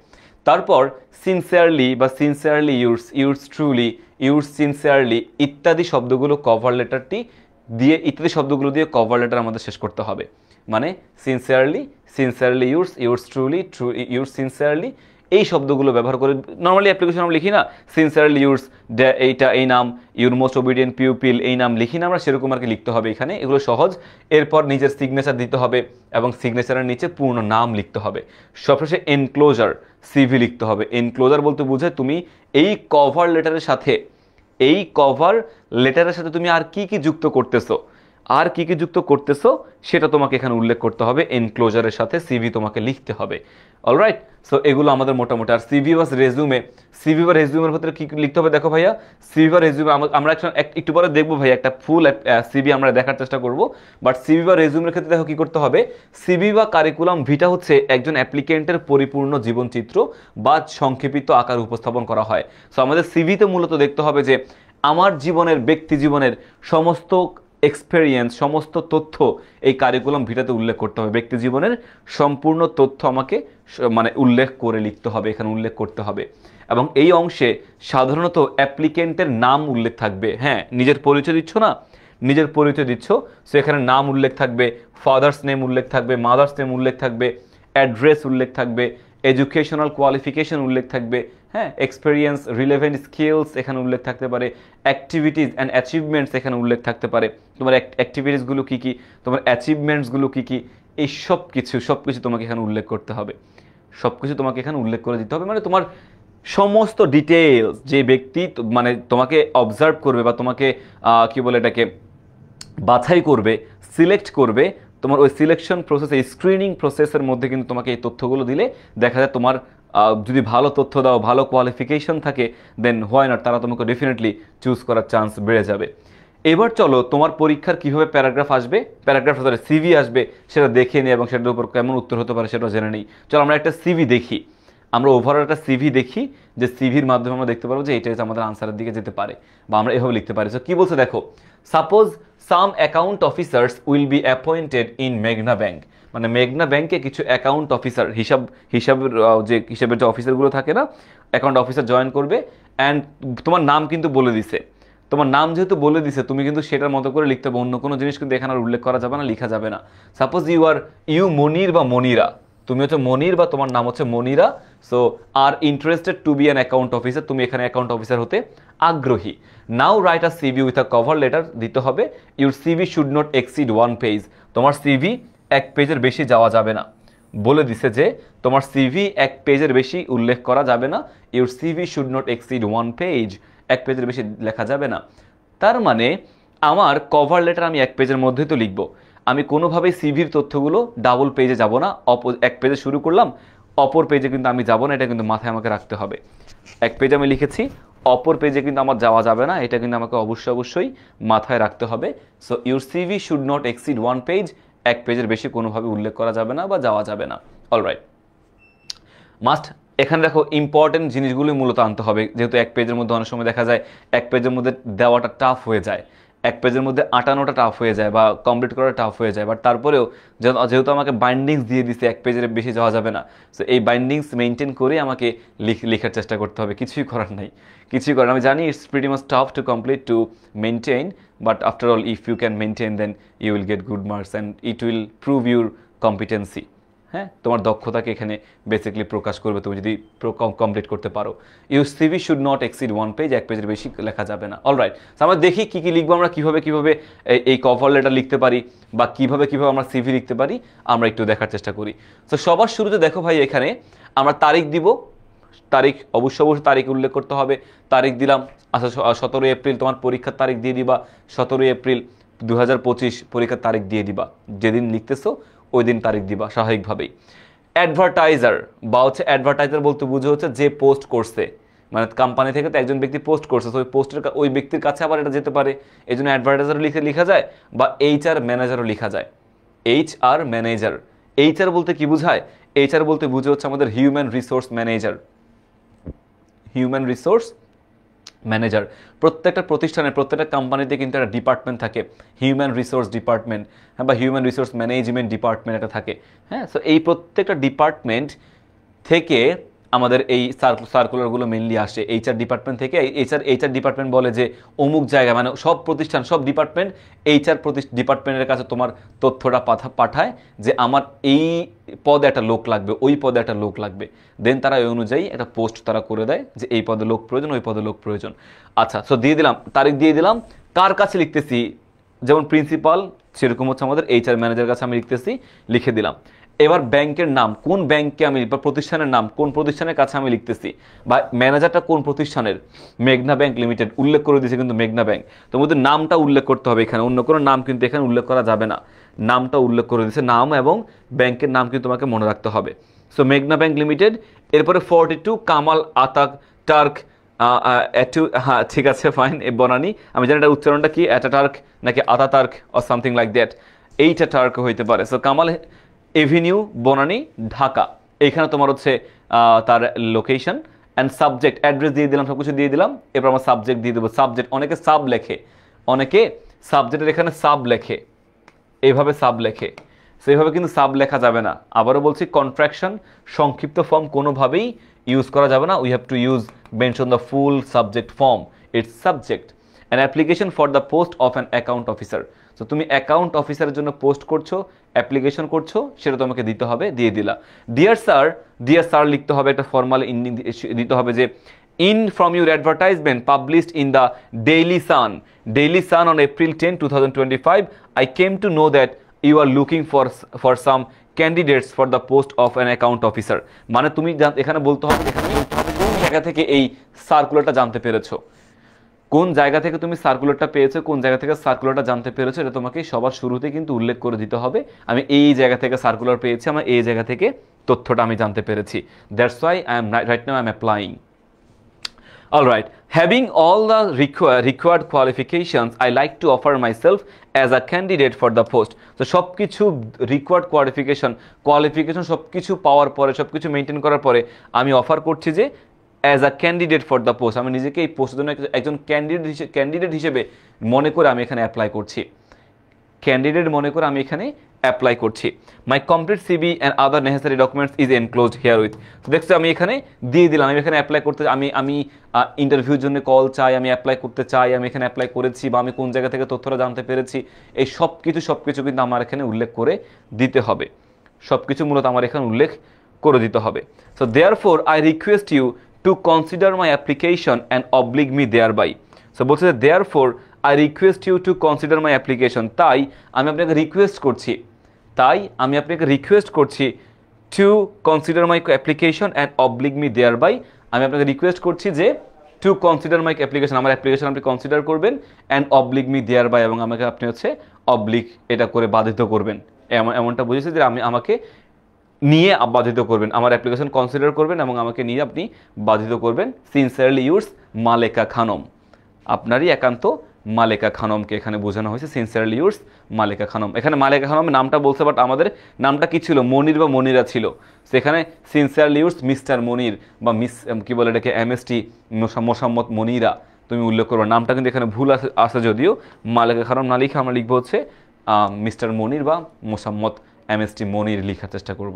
S1: তারপর সিনসিয়ারলি বা sincerely yours, yours truly, yours sincerely ইত্যাদি শব্দগুলো কভার লেটারটি দিয়ে, ইত্যাদি শব্দগুলো দিয়ে কভার লেটার আমাদের শেষ করতে হবে। মানে sincerely, sincerely yours, yours truly, yours sincerely, এই শব্দগুলো ব্যবহার করে নর্মালি অ্যাপ্লিকেশন আমরা লিখি না, সিনসিয়ারলি ইউরস এইটা এই নাম, ইউর মোস্ট ওবিডিয়েন্ট পিউপিল এই নাম লিখি না আমরা, সেরকম আর কি লিখতে হবে এখানে, এগুলো সহজ। এরপর নিজের সিগনেচার দিতে হবে এবং সিগনেচারের নিচে পূর্ণ নাম লিখতে হবে। সবশেষে এনক্লোজার সিভি লিখতে হবে। এনক্লোজার বলতে বোঝায় তুমি এই কভার লেটারের সাথে, এই কভার লেটারের সাথে তুমি আর কি কি যুক্ত করতেছো, আর কি কি যুক্ত করতেছো সেটা তোমাকে এখানে উল্লেখ করতে হবে। এনক্লোজারের সাথে সিভি তোমাকে লিখতে হবে। অলরাইট, সো এগুলো আমাদের মোটামুটি। আর সিভি বা রেজুমে, সিভি বা রেজুমের ভিতরে কি লিখতে হবে দেখো ভাইয়া, সিভি বা রেজুমে আমরা একটু পরে দেখবো ভাইয়া, একটা ফুল সিভি আমরা দেখার চেষ্টা করব। বাট সিভি বা রেজুমের ক্ষেত্রে দেখো কি করতে হবে, সিভি বা কারিকুলাম ভিটা হচ্ছে একজন অ্যাপ্লিকেন্টের পরিপূর্ণ জীবনচিত্র বা সংক্ষেপিত আকার উপস্থাপন করা হয়। সো আমাদের সিভিতে মূলত দেখতে হবে যে আমার জীবনের, ব্যক্তি জীবনের সমস্ত এক্সপেরিয়েন্স, সমস্ত তথ্য এই কারিকুলাম ভিটাতে উল্লেখ করতে হবে। ব্যক্তি জীবনের সম্পূর্ণ তথ্য আমাকে মানে উল্লেখ করে লিখতে হবে, এখানে উল্লেখ করতে হবে। এবং এই অংশে সাধারণত অ্যাপ্লিকেন্টের নাম উল্লেখ থাকবে। হ্যাঁ, নিজের পরিচয় দিচ্ছ না, নিজের পরিচয় দিচ্ছ, সেখানে নাম উল্লেখ থাকবে, ফাদার্স নেম উল্লেখ থাকবে, মাদার্স নেম উল্লেখ থাকবে, অ্যাড্রেস উল্লেখ থাকবে, এডুকেশনাল কোয়ালিফিকেশন উল্লেখ থাকবে, হ্যাঁ, এক্সপেরিয়েন্স, রিলেভেন্ট স্কিলস এখানে উল্লেখ থাকতে পারে, অ্যাক্টিভিটিস অ্যান্ড অ্যাচিভমেন্টস এখানে উল্লেখ থাকতে পারে, তোমার অ্যাক্টিভিটিসগুলো কী কী, তোমার অ্যাচিভমেন্টসগুলো কী কী, এই সব কিছু তোমাকে এখানে উল্লেখ করতে হবে। সব কিছু তোমাকে এখানে উল্লেখ করে দিতে হবে। মানে তোমার সমস্ত ডিটেলস যে ব্যক্তি মানে তোমাকে অবজার্ভ করবে বা তোমাকে কি বলে এটাকে বাছাই করবে, সিলেক্ট করবে, তোমার ওই সিলেকশন প্রসেস, এই স্ক্রিনিং প্রসেসের মধ্যে কিন্তু তোমাকে এই তথ্যগুলো দিলে দেখা যায় তোমার যদি ভালো তথ্য দাও, ভালো কোয়ালিফিকেশন থাকে, দেন হোয়াই নট, তারা তোমাকে ডেফিনেটলি চুজ করার চান্স বেড়ে যাবে। এবার চলো তোমার পরীক্ষার কিভাবে প্যারাগ্রাফ আসবে, প্যারাগ্রাফ ধরে সিভি আসবে, সেটা দেখে নিই এবং সেটার উপর কেমন উত্তর হতে পারে সেটা জেনে নিই। চলো আমরা একটা সিভি দেখি, আমরা ওভারঅল একটা সিভি দেখি, যে সিভির মাধ্যমে আমরা দেখতে পারবো যে এটা আমাদের আনসারের দিকে যেতে পারে বা আমরা এভাবে লিখতে পারি। তো কি বলছে দেখো, suppose some account officers will be appointed in মেঘনা ব্যাংক, মানে মেঘনা ব্যাংকে কিছু অ্যাকাউন্ট অফিসার, হিসাবের যে অফিসারগুলো থাকে না, অ্যাকাউন্ট অফিসার জয়েন করবে। অ্যান্ড তোমার নাম কিন্তু বলে দিছে, তোমার নাম যেহেতু বলে দিছে তুমি কিন্তু সেটার মতো করে লিখতে হবে, অন্য কোনো জিনিস কিন্তু এখানে আর উল্লেখ করা যাবে না, লেখা যাবে না। সাপোজ ইউ মনির বা মনিরা, তুমি হচ্ছে মনির বা তোমার নাম হচ্ছে Monira, so are interested to be an account officer, তুমি এখানে অ্যাকাউন্ট অফিসার হতে আগ্রহী। Now write a CV with a cover letter দিতে হবে। Your CV should not exceed 1 page, তোমার সিভি 1 পেজের বেশি যাওয়া যাবে না। বলে দিছে যে তোমার সিভি 1 পেজের বেশি উল্লেখ করা যাবে না। Your CV should not exceed 1 page, 1 পেজের বেশি লেখা যাবে না। তার মানে আমার কভার লেটার আমি 1 পেজের মধ্যেই তো লিখবো, আমি কোনোভাবেই সিভির তথ্যগুলো ডাবল পেজে যাব না। 1 পেজে শুরু করলাম, অপর পেজে কিন্তু আমি যাব না, এটা কিন্তু মাথায় আমাকে রাখতে হবে। 1 পেজে আমি লিখেছি, অপর পেজে কিন্তু আমার যাওয়া যাবে না, এটা কিন্তু আমাকে অবশ্যই মাথায় রাখতে হবে। So your CV should not exceed 1 page, 1 পেজের বেশি কোনোভাবে উল্লেখ করা যাবে না বা যাওয়া যাবে না। অলরাইট, মাস্ট এখানে দেখো ইম্পর্টেন্ট জিনিসগুলি মূলত আনতে হবে, যেহেতু 1 পেজের মধ্যে অনেক সময় দেখা যায় 1 পেজের মধ্যে দেওয়াটা টাফ হয়ে যায়, 1 পেজের মধ্যে আটানোটা টাফ হয়ে যায় বা কমপ্লিট করা টাফ হয়ে যায়। বাট তারপরেও যেহেতু আমাকে বাইন্ডিংস দিয়ে দিচ্ছে, 1 পেজের বেশি যাওয়া যাবে না, সো এই বাইন্ডিংস মেনটেন করে আমাকে লেখার চেষ্টা করতে হবে। কিছুই করার নাই, আমি জানি it's pretty much tough to complete to maintain, but after all if you can maintain then you will get good marks and it will prove your competency. হ্যাঁ, তোমার দক্ষতাকে এখানে বেসিক্যালি প্রকাশ করবে তুমি যদি কমপ্লিট করতে পারো। Your CV should not exceed 1 page, 1 পেজের বেশি লেখা যাবে না। অলরাইট, আমরা দেখি কি কি লিখবো, আমরা কিভাবে এই কভার লেটার লিখতে পারি বা কিভাবে আমরা সিভি লিখতে পারি, আমরা একটু দেখার চেষ্টা করি। তো সবার শুরুতে দেখো ভাই, এখানে আমরা তারিখ দিব, তারিখ অবশ্যই তারিখ উল্লেখ করতে হবে। তারিখ দিলাম, আচ্ছা 17 এপ্রিল তোমার পরীক্ষার তারিখ দিয়ে দিবা, 17 এপ্রিল 2025 পরীক্ষার তারিখ দিয়ে দিবা। যেদিন লিখতেছো ওই দিন তারিখ দিবা স্বাভাবিকভাবেই। অ্যাডভার্টাইজার বা হচ্ছে অ্যাডভার্টাইজার বলতে বুঝে হচ্ছে যে পোস্ট করছে, মানে কোম্পানি থেকে তো একজন ব্যক্তি পোস্ট করছে, তো ওই পোস্টের ওই ব্যক্তির কাছে আবার এটা যেতে পারে, এই জন্য অ্যাডভার্টাইজারও লেখা যায় বা HR ম্যানেজারও লেখা যায়। HR ম্যানেজার, HR বলতে কি বোঝায়? HR বলতে বুঝে হচ্ছে আমাদের human resource manager. Human resource manager, প্রত্যেকটা প্রতিষ্ঠানে প্রত্যেকটা কোম্পানিতে কিন্তু একটা ডিপার্টমেন্ট থাকে, হিউম্যান রিসোর্স ডিপার্টমেন্ট, হ্যাঁ, বা হিউম্যান রিসোর্স ম্যানেজমেন্ট ডিপার্টমেন্ট একটা থাকে, হ্যাঁ। সো এই প্রত্যেকটা ডিপার্টমেন্ট থেকে আমাদের এই সার্কুলারগুলো মেনলি আসে HR ডিপার্টমেন্ট থেকে। HR ডিপার্টমেন্ট বলে যে অমুক জায়গায়, মানে সব প্রতিষ্ঠান সব ডিপার্টমেন্ট HR ডিপার্টমেন্টের কাছে তোমার তথ্যটা পাঠায় যে আমার এই পদে একটা লোক লাগবে, ওই পদে একটা লোক লাগবে, দেন তারা ওই অনুযায়ী একটা পোস্ট তারা করে দেয় যে এই পদে লোক প্রয়োজন, ওই পদে লোক প্রয়োজন। আচ্ছা, সো দিয়ে দিলাম, তারিখ দিয়ে দিলাম, কার কাছে লিখতেছি, যেমন প্রিন্সিপাল, সেরকম হচ্ছে আমাদের HR ম্যানেজারের কাছে আমি লিখতেছি, লিখে দিলাম। এবার ব্যাংকের নাম, কোন ব্যাংকে আমি, বা প্রতিষ্ঠানের নাম কোন প্রতিষ্ঠানের কাছে আমি লিখতেছি, বা ম্যানেজারটা কোন প্রতিষ্ঠানের, মেঘনা ব্যাংক লিমিটেড উল্লেখ করে দিয়েছে কিন্তু মেঘনা ব্যাংক, তো মধ্যে নামটা উল্লেখ করতে হবে এখানে, অন্য কোনো নাম কিন্তু এখানে উল্লেখ করা যাবে না, নামটা উল্লেখ করে দিয়েছে, নাম এবং ব্যাংকের নাম কিন্তু তোমাকে মনে রাখতে হবে। সো মেঘনা ব্যাংক লিমিটেড, এরপরে 42 কামাল আতাক টার্ক, হ্যাঁ ঠিক আছে ফাইন, এ বনানি, আমি জানি এটার উচ্চারণটা কি, অ্যাটাটার্ক নাকি আতাতার্ক অর সামথিং লাইক দ্যাট, এইটা টার্ক হইতে পারে। সো কামাল এভিনিউ বনানী ঢাকা, এইখানে তোমার হচ্ছে তার লোকেশন অ্যান্ড সাবজেক্ট, অ্যাড্রেস দিয়ে দিলাম, সব কিছু দিয়ে দিলাম। এরপর আমার সাবজেক্ট দিয়ে দেবো, সাবজেক্ট, অনেকে সাব লেখে, অনেকে সাবজেক্টের এখানে সাব লেখে, এইভাবে সাব লেখে, সেইভাবে কিন্তু সাব লেখা যাবে না। আবারও বলছি, কন্ট্রাকশন সংক্ষিপ্ত ফর্ম কোনোভাবেই ইউজ করা যাবে না, we have to use mention the full subject form, it's subject. An application for the post of an account officer, তো তুমি অ্যাকাউন্ট অফিসারের জন্য পোস্ট করছো, অ্যাপ্লিকেশন করছো, সেটা তোমাকে দিতে হবে, দিয়ে দিলা। ডিয়ার স্যার লিখতে হবে, একটা ফর্মাল দিতে হবে যে in from your advertisement published in the Daily Sun on April 10, 2025, I came to know that you are looking for some candidates for the post of an account officer. মানে তুমি এখানে বলতে হবে কোন জায়গা থেকে এই সার্কুলারটা জানতে পেরেছো, কোন জায়গা থেকে তুমি সার্কুলারটা পেয়েছো, কোন জায়গা থেকে সার্কুলারটা জানতে পেরেছো, এটা তোমাকে সবার শুরুতে কিন্তু উল্লেখ করে দিতে হবে। আমি এই জায়গা থেকে সার্কুলার পেয়েছি, আমার এই জায়গা থেকে তথ্যটা আমি জানতে পেরেছি, that's why I am right now I am applying. Alright, having all the required qualifications, I like to offer myself as a candidate for the post. So সব কিছু required qualification সব কিছু পাওয়ার পরে, সব কিছু মেনটেন করার পরে আমি অফার করছি যে as a candidate for the post, আমি নিজেকে এই পোস্টের জন্য একজন ক্যান্ডিডেট হিসেবে মনে করে আমি এখানে অ্যাপ্লাই করছি, ক্যান্ডিডেট মনে করে আমি এখানে অ্যাপ্লাই করছি। My complete CV and other necessary documents is enclosed herewith. তো দেখছো আমি এখানে দিয়ে দিলাম, আমি এখানে অ্যাপ্লাই করতে, আমি ইন্টারভিউর জন্য কল চাই, আমি অ্যাপ্লাই করতে চাই, আমি এখানে অ্যাপ্লাই করেছি, বা আমি কোন জায়গা থেকে তথ্যটা জানতে পেরেছি, এই সব কিছু কিন্তু আমার এখানে উল্লেখ করে দিতে হবে, সব কিছু মূলত আমার এখানে উল্লেখ করে দিতে হবে। So therefore I request you to consider my application and oblige me thereby. So বলছে যে therefore I request you to consider my application, তাই আমি আপনাকে রিকোয়েস্ট করছি, to consider my application and oblige me thereby, আমি আপনাকে request করছি যে টু কনসিডার মাই অ্যাপ্লিকেশন, আমার অ্যাপ্লিকেশন আপনি কনসিডার করবেন, and oblige me thereby, এবং আমাকে আপনি হচ্ছে অবলিগ এটা করে বাধিত করবেন, এমনটা বুঝেছি যে আমাকে নিয়ে বাধিত করবেন, আমার অ্যাপ্লিকেশন কনসিডার করবেন এবং আমাকে নিয়ে আপনি বাধিত করবেন। সিনসিয়ারলি ইউর্স মালেকা খানম, আপনারই একান্ত মালেকা খানমকে এখানে বোঝানো হয়েছে, সিনসিয়ারলি ইউর্স মালেকা খানম। এখানে মালেকা খানম নামটা বলছে, বাট আমাদের নামটা কি ছিল, মনির বা মনিরা ছিল, সেখানে সিনসিয়ারলি ইউর্স মিস্টার মনির বা মিস কি বলে এটাকে MST মোসাম্মদ মনিরা তুমি উল্লেখ করবে, নামটা কিন্তু এখানে ভুল আসে যদিও, মালেকা খানম না লিখে আমরা লিখবো হচ্ছে মিস্টার মনির বা মোসাম্মদ MST মনির লেখার চেষ্টা করব।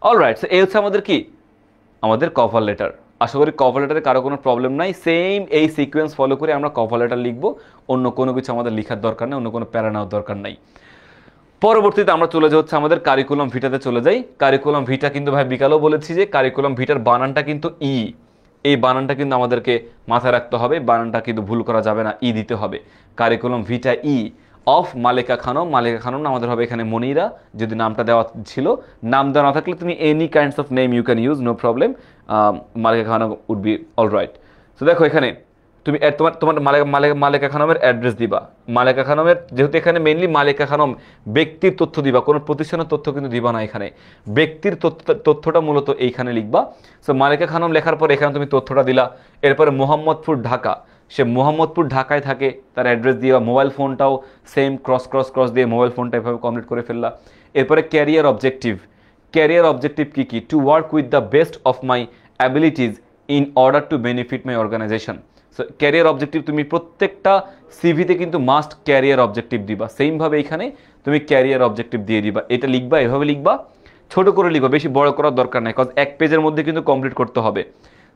S1: অলরাইট, সো এই হচ্ছে আমাদের কি, আমাদের কভার লেটার। আশা করি কভার লেটারে কারো কোনো প্রবলেম নাই, সেম এই সিকোয়েন্স ফলো করে আমরা কভার লেটার লিখবো, অন্য কোনো কিছু আমাদের লেখার দরকার নেই, অন্য কোনো প্যারা নেওয়ার দরকার নাই। পরবর্তীতে আমরা চলে যাই হচ্ছে আমাদের কারিকুলাম ভিটাতে চলে যাই। কারিকুলাম ভিটা কিন্তু ভাই বিকালেও বলেছি যে কারিকুলাম ভিটার বানানটা কিন্তু ই, এই বানানটা কিন্তু আমাদেরকে মাথায় রাখতে হবে, বানানটা কিন্তু ভুল করা যাবে না, ই দিতে হবে। Curriculum Vita E of Maleka Khanam, Maleka Khanam না আমাদের হবে এখানে মনিরা, যদি নামটা দেওয়া ছিল, নাম দেওয়া না থাকলে তুমি any kinds of name you can use, no problem, Maleka Khanam would be all right. তো দেখো এখানে তুমি তোমার তোমার মালেকা খানমের অ্যাড্রেস দিবা। মালেকা খানমের, যেহেতু এখানে মেইনলি মালেকা খানম ব্যক্তির তথ্য দিবা, কোনো প্রতিষ্ঠানের তথ্য কিন্তু দিবা না, এখানে ব্যক্তির তথ্যটা মূলত এইখানে লিখবা। সো মালেকা খানম লেখার পর এখানে তুমি তথ্যটা দিলা। এরপরে মোহাম্মদপুর ঢাকা, সে মোহাম্মদপুর ঢাকায় থাকে, তার অ্যাড্রেস দিবা। মোবাইল ফোনটাও সেম ক্রস দিয়ে মোবাইল ফোনটা এভাবে কমপ্লিট করে ফেললা। এরপরে ক্যারিয়ার অবজেক্টিভ, ক্যারিয়ার অবজেক্টিভ কী কী? To work with the best of my abilities in order to benefit my organisation. So career objective তুমি প্রত্যেকটা সিভিতে কিন্তু মাস্ট ক্যারিয়ার অবজেক্টিভ দিবা। সেমভাবে এখানে তুমি ক্যারিয়ার অবজেক্টিভ দিয়ে দিবা। এটা লিখবা, এভাবে লিখবা, ছোট করে লিখবা, বেশি বড় করার দরকার নাই, কজ এক পেজের মধ্যে কিন্তু কমপ্লিট করতে হবে।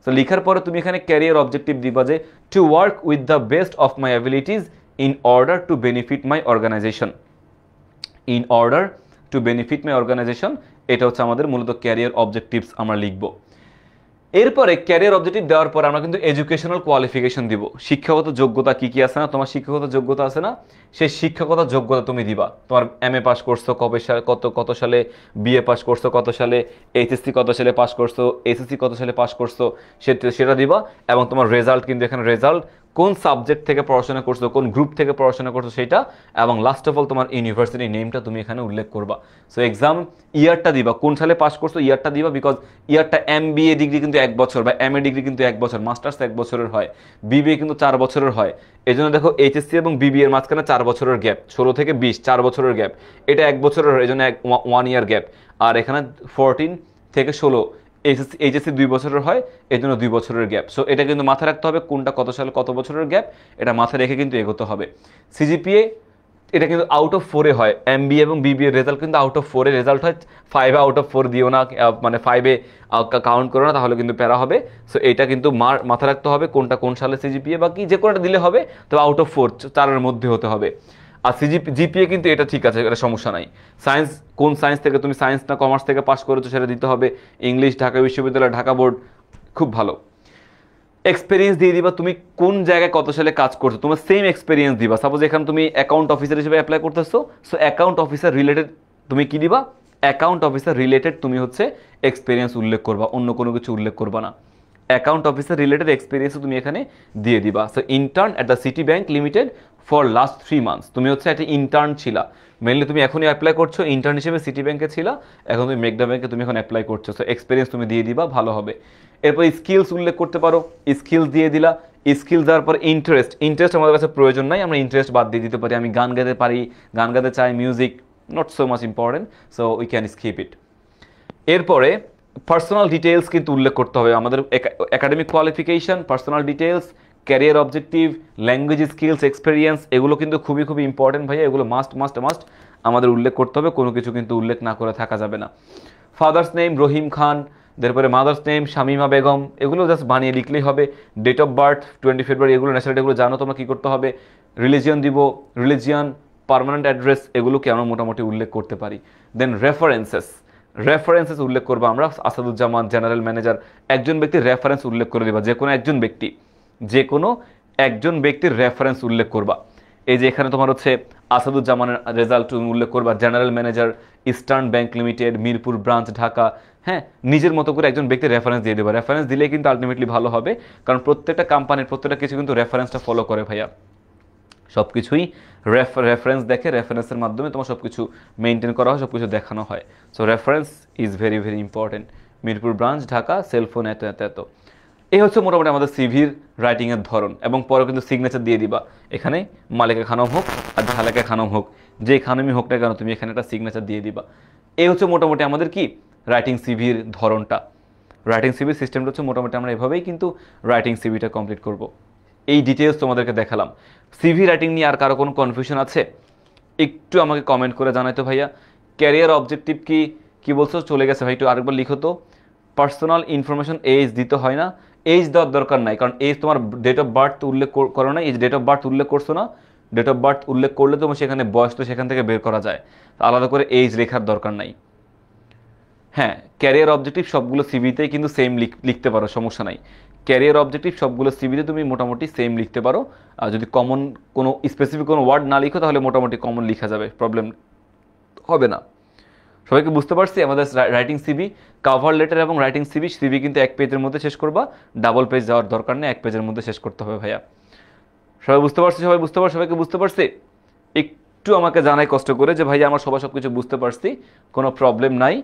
S1: সো লিখার পরে তুমি এখানে ক্যারিয়ার অবজেক্টিভ দিবা যে to work with the best of my abilities in order to benefit my organisation. In order to benefit my organisation, এটা হচ্ছে আমাদের মূলত ক্যারিয়ার অবজেক্টিভস আমরা লিখব। এরপরে ক্যারিয়ার অবজেক্টিভ দেওয়ার পর আমরা কিন্তু এডুকেশনাল কোয়ালিফিকেশন দিব। শিক্ষাগত যোগ্যতা কি কি আছে না, তোমার শিক্ষাগত যোগ্যতা আছে না, সেই শিক্ষাগত যোগ্যতা তুমি দিবা। তোমার এমএ পাস করছো কবে সালে, কত সালে বিএ পাস করছো, কত সালে এইচএসসি কত সালে পাস করছো, এসএসসি কত সালে পাস করছো, সেটা দিবা। এবং তোমার রেজাল্ট কিন্তু এখানে রেজাল্ট, কোন সাবজেক্ট থেকে পড়াশোনা করছো, কোন গ্রুপ থেকে পড়াশোনা করছো সেটা, এবং লাস্ট অফ অল তোমার ইউনিভার্সিটি নেমটা তুমি এখানে উল্লেখ করবা। সো এক্সাম ইয়ারটা দিবা, কোন সালে পাস করছো ইয়ারটা দিবা, বিকজ ইয়ারটা এমবিএ ডিগ্রি কিন্তু 1 বছর, বা এমএ ডিগ্রি কিন্তু 1 বছর, মাস্টার্স 1 বছরের হয়, বিবিএ কিন্তু 4 বছরের হয়। এই জন্য দেখো এইচএসসি এবং বিবিএ এর মাঝখানে 4 বছরের গ্যাপ, 16 থেকে 20 4 বছরের গ্যাপ, এটা 1 বছরের হয়, এই জন্য 1 ইয়ার গ্যাপ। আর এখানে 14 থেকে 16 এইচএসসি 2 বছরের হয়, এই জন্য 2 বছরের গ্যাপ। সো এটা কিন্তু মাথায় রাখতে হবে, কোনটা কত সালে কত বছরের গ্যাপ, এটা মাথায় রেখে কিন্তু এগোতে হবে। সিজিপিএ এটা কিন্তু আউট অফ 4-এ হয়, এমবিএ এবং বিবিএ রেজাল্ট কিন্তু আউট অফ 4-এ রেজাল্ট হয়, 5-এ আউট অফ 4 দিও না, মানে 5-এ কাউন্ট করো না, তাহলে কিন্তু প্যারা হবে। সো এটা কিন্তু মাথায় রাখতে হবে, কোনটা কোন সালে সিজিপিএ বা কি যে কোনোটা দিলে হবে, তবে আউট অফ 4, 4-এর মধ্যে হতে হবে। আর জিপিএ কিন্তু এটা ঠিক আছে, এটা সমস্যা নাই। সায়েন্স, কোন সায়েন্স থেকে তুমি সায়েন্স না কমার্স থেকে পাস করেছো সেটা দিতে হবে। ইংলিশ ঢাকা বিশ্ববিদ্যালয়, ঢাকা বোর্ড, খুব ভালো। এক্সপিরিয়েন্স দিয়ে দিবা, তুমি কোন জায়গায় কত সালে কাজ করছো, তোমার সেম এক্সপিরিয়েন্স দিবা। সাপোজ এখানে তুমি অ্যাকাউন্ট অফিসার হিসেবে অ্যাপ্লাই করতেছো, সো অ্যাকাউন্ট অফিসার রিলেটেড তুমি কি দিবা, অ্যাকাউন্ট অফিসার রিলেটেড তুমি হচ্ছে এক্সপিরিয়েন্স উল্লেখ করবা, অন্য কোনো কিছু উল্লেখ করবা না। অ্যাকাউন্ট অফিসার রিলেটেড এক্সপিরিয়েন্সও তুমি এখানে দিয়ে দিবা। So intern at the city bank limited for last 3 months, তুমি হচ্ছে একটা ইন্টার্ন ছিলা, মেনলি তুমি এখনই অ্যাপ্লাই করছো ইন্টার্ন হিসেবে সিটি ব্যাংকে ছিলা, এখন তুমি মেঘনা ব্যাংকে তুমি এখন অ্যাপ্লাই করছো। সো এক্সপিরিয়েন্স তুমি দিয়ে দিবা, ভালো হবে। এরপর স্কিলস উল্লেখ করতে পারো, স্কিলস দিয়ে দিলা। স্কিল দেওয়ার পর ইন্টারেস্ট আমাদের কাছে প্রয়োজন নাই, আমরা ইন্টারেস্ট বাদ দিয়ে দিতে পারি। আমি গান গাইতে পারি, গান গাইতে চাই, music not so much important, so we can skip ইট। এরপরে পার্সোনাল ডিটেলস কিন্তু উল্লেখ করতে হবে আমাদের, academic qualification, personal details, career objective, language skills, experience, এগুলো কিন্তু খুবই খুবই ইম্পর্টেন্ট ভাইয়া, এগুলো মাস্ট আমাদের উল্লেখ করতে হবে, কোনো কিছু কিন্তু উল্লেখ না করে থাকা যাবে না। ফাদার্স নেম রহিম খান, তারপরে মাদার্স নেম শামিমা বেগম, এগুলো জাস্ট বানিয়ে লিখলেই হবে। ডেট অফ বার্থ 20 ফেব্রুয়ারি, এগুলো ন্যাশনালিটি, এগুলো জানো তোমরা কী করতে হবে। রিলিজিয়ন দিব, রিলিজিয়ন, পার্মানেন্ট অ্যাড্রেস, এগুলোকে আমরা মোটামুটি উল্লেখ করতে পারি। দেন রেফারেন্সেস উল্লেখ করবো আমরা। আসাদুজ্জামান জেনারেল ম্যানেজার, একজন ব্যক্তির রেফারেন্স উল্লেখ করে দেবা, যে কোনো একজন ব্যক্তির রেফারেন্স উল্লেখ করবা। এই যে এখানে তোমার হচ্ছে আসাদুজ্জামানের রেজাল্ট তুমি উল্লেখ করবা, general manager eastern bank limited, Mirpur branch, Dhaka. হ্যাঁ, নিজের মতো করে একজন ব্যক্তির রেফারেন্স দিয়ে দেবা। রেফারেন্স দিলে কিন্তু আলটিমেটলি ভালো হবে, কারণ প্রত্যেকটা কোম্পানির প্রত্যেকটা কিছু কিন্তু রেফারেন্সটা ফলো করে ভাইয়া, সব কিছুই রেফারেন্স দেখে, রেফারেন্সের মাধ্যমে তোমার সব কিছু মেনটেন করা হয়, সব কিছু দেখানো হয়। So reference is very very important. Mirpur branch, Dhaka, cellphone, এত। এই হচ্ছে মোটামুটি আমাদের সিভির রাইটিংয়ের ধরন। এবং পরে কিন্তু সিগনেচার দিয়ে দিবা, এখানে মালিকা খানম হোক আর ঝালেকা খানম হোক, যে খানমই হোক না কেন, তুমি এখানে একটা সিগনেচার দিয়ে দিবা। এই হচ্ছে মোটামুটি আমাদের কি রাইটিং সিভির ধরনটা। রাইটিং সিভির সিস্টেমটা হচ্ছে মোটামুটি আমরা এভাবেই কিন্তু রাইটিং সিভিটা কমপ্লিট করব। এই ডিটেলস তোমাদেরকে দেখালাম। সিভি রাইটিং নিয়ে আর কারো কোনো কনফিউশন আছে একটু আমাকে কমেন্ট করে জানাইতো ভাইয়া। ক্যারিয়ার অবজেক্টিভ কি বলছো, চলে গেছে ভাই, একটু আরেকবার লিখো তো। পার্সোনাল ইনফরমেশন, এজ দিতে হয় না, এজ দেওয়ার দরকার নাই, কারণ এজ তোমার ডেট অফ বার্থ উল্লেখ করো না, এই ডেট অফ বার্থ উল্লেখ করছো না, ডেট অফ বার্থ উল্লেখ করলে তোমার সেখানে বয়স তো সেখান থেকে বের করা যায়, আলাদা করে এজ লেখার দরকার নাই। হ্যাঁ, ক্যারিয়ার অবজেক্টিভ সবগুলো সিভিতেই কিন্তু সেম লিখতে পারো, সমস্যা নাই। ক্যারিয়ার অবজেক্টিভ সবগুলো সিভিতে তুমি মোটামুটি সেম লিখতে পারো। আর যদি কমন কোনো স্পেসিফিক কোনো ওয়ার্ড না লিখো, তাহলে মোটামুটি কমন লেখা যাবে, প্রবলেম হবে না। সবাইকে বুঝতে পারছি? আমাদের রাইটিং সিভি, কভার লেটার এবং রাইটিং সিভি কিন্তু 1 পেজের মধ্যে শেষ করবা, ডাবল পেজ যাওয়ার দরকার নেই, 1 পেজের মধ্যে শেষ করতে হবে ভাইয়া। সবাই বুঝতে পারছি? সবাই বুঝতে পারছি? সবাইকে বুঝতে পারছি? একটু আমাকে জানাই কষ্ট করে যে ভাই আমরা সবাই সবকিছু বুঝতে পারছি, কোনো প্রবলেম নাই,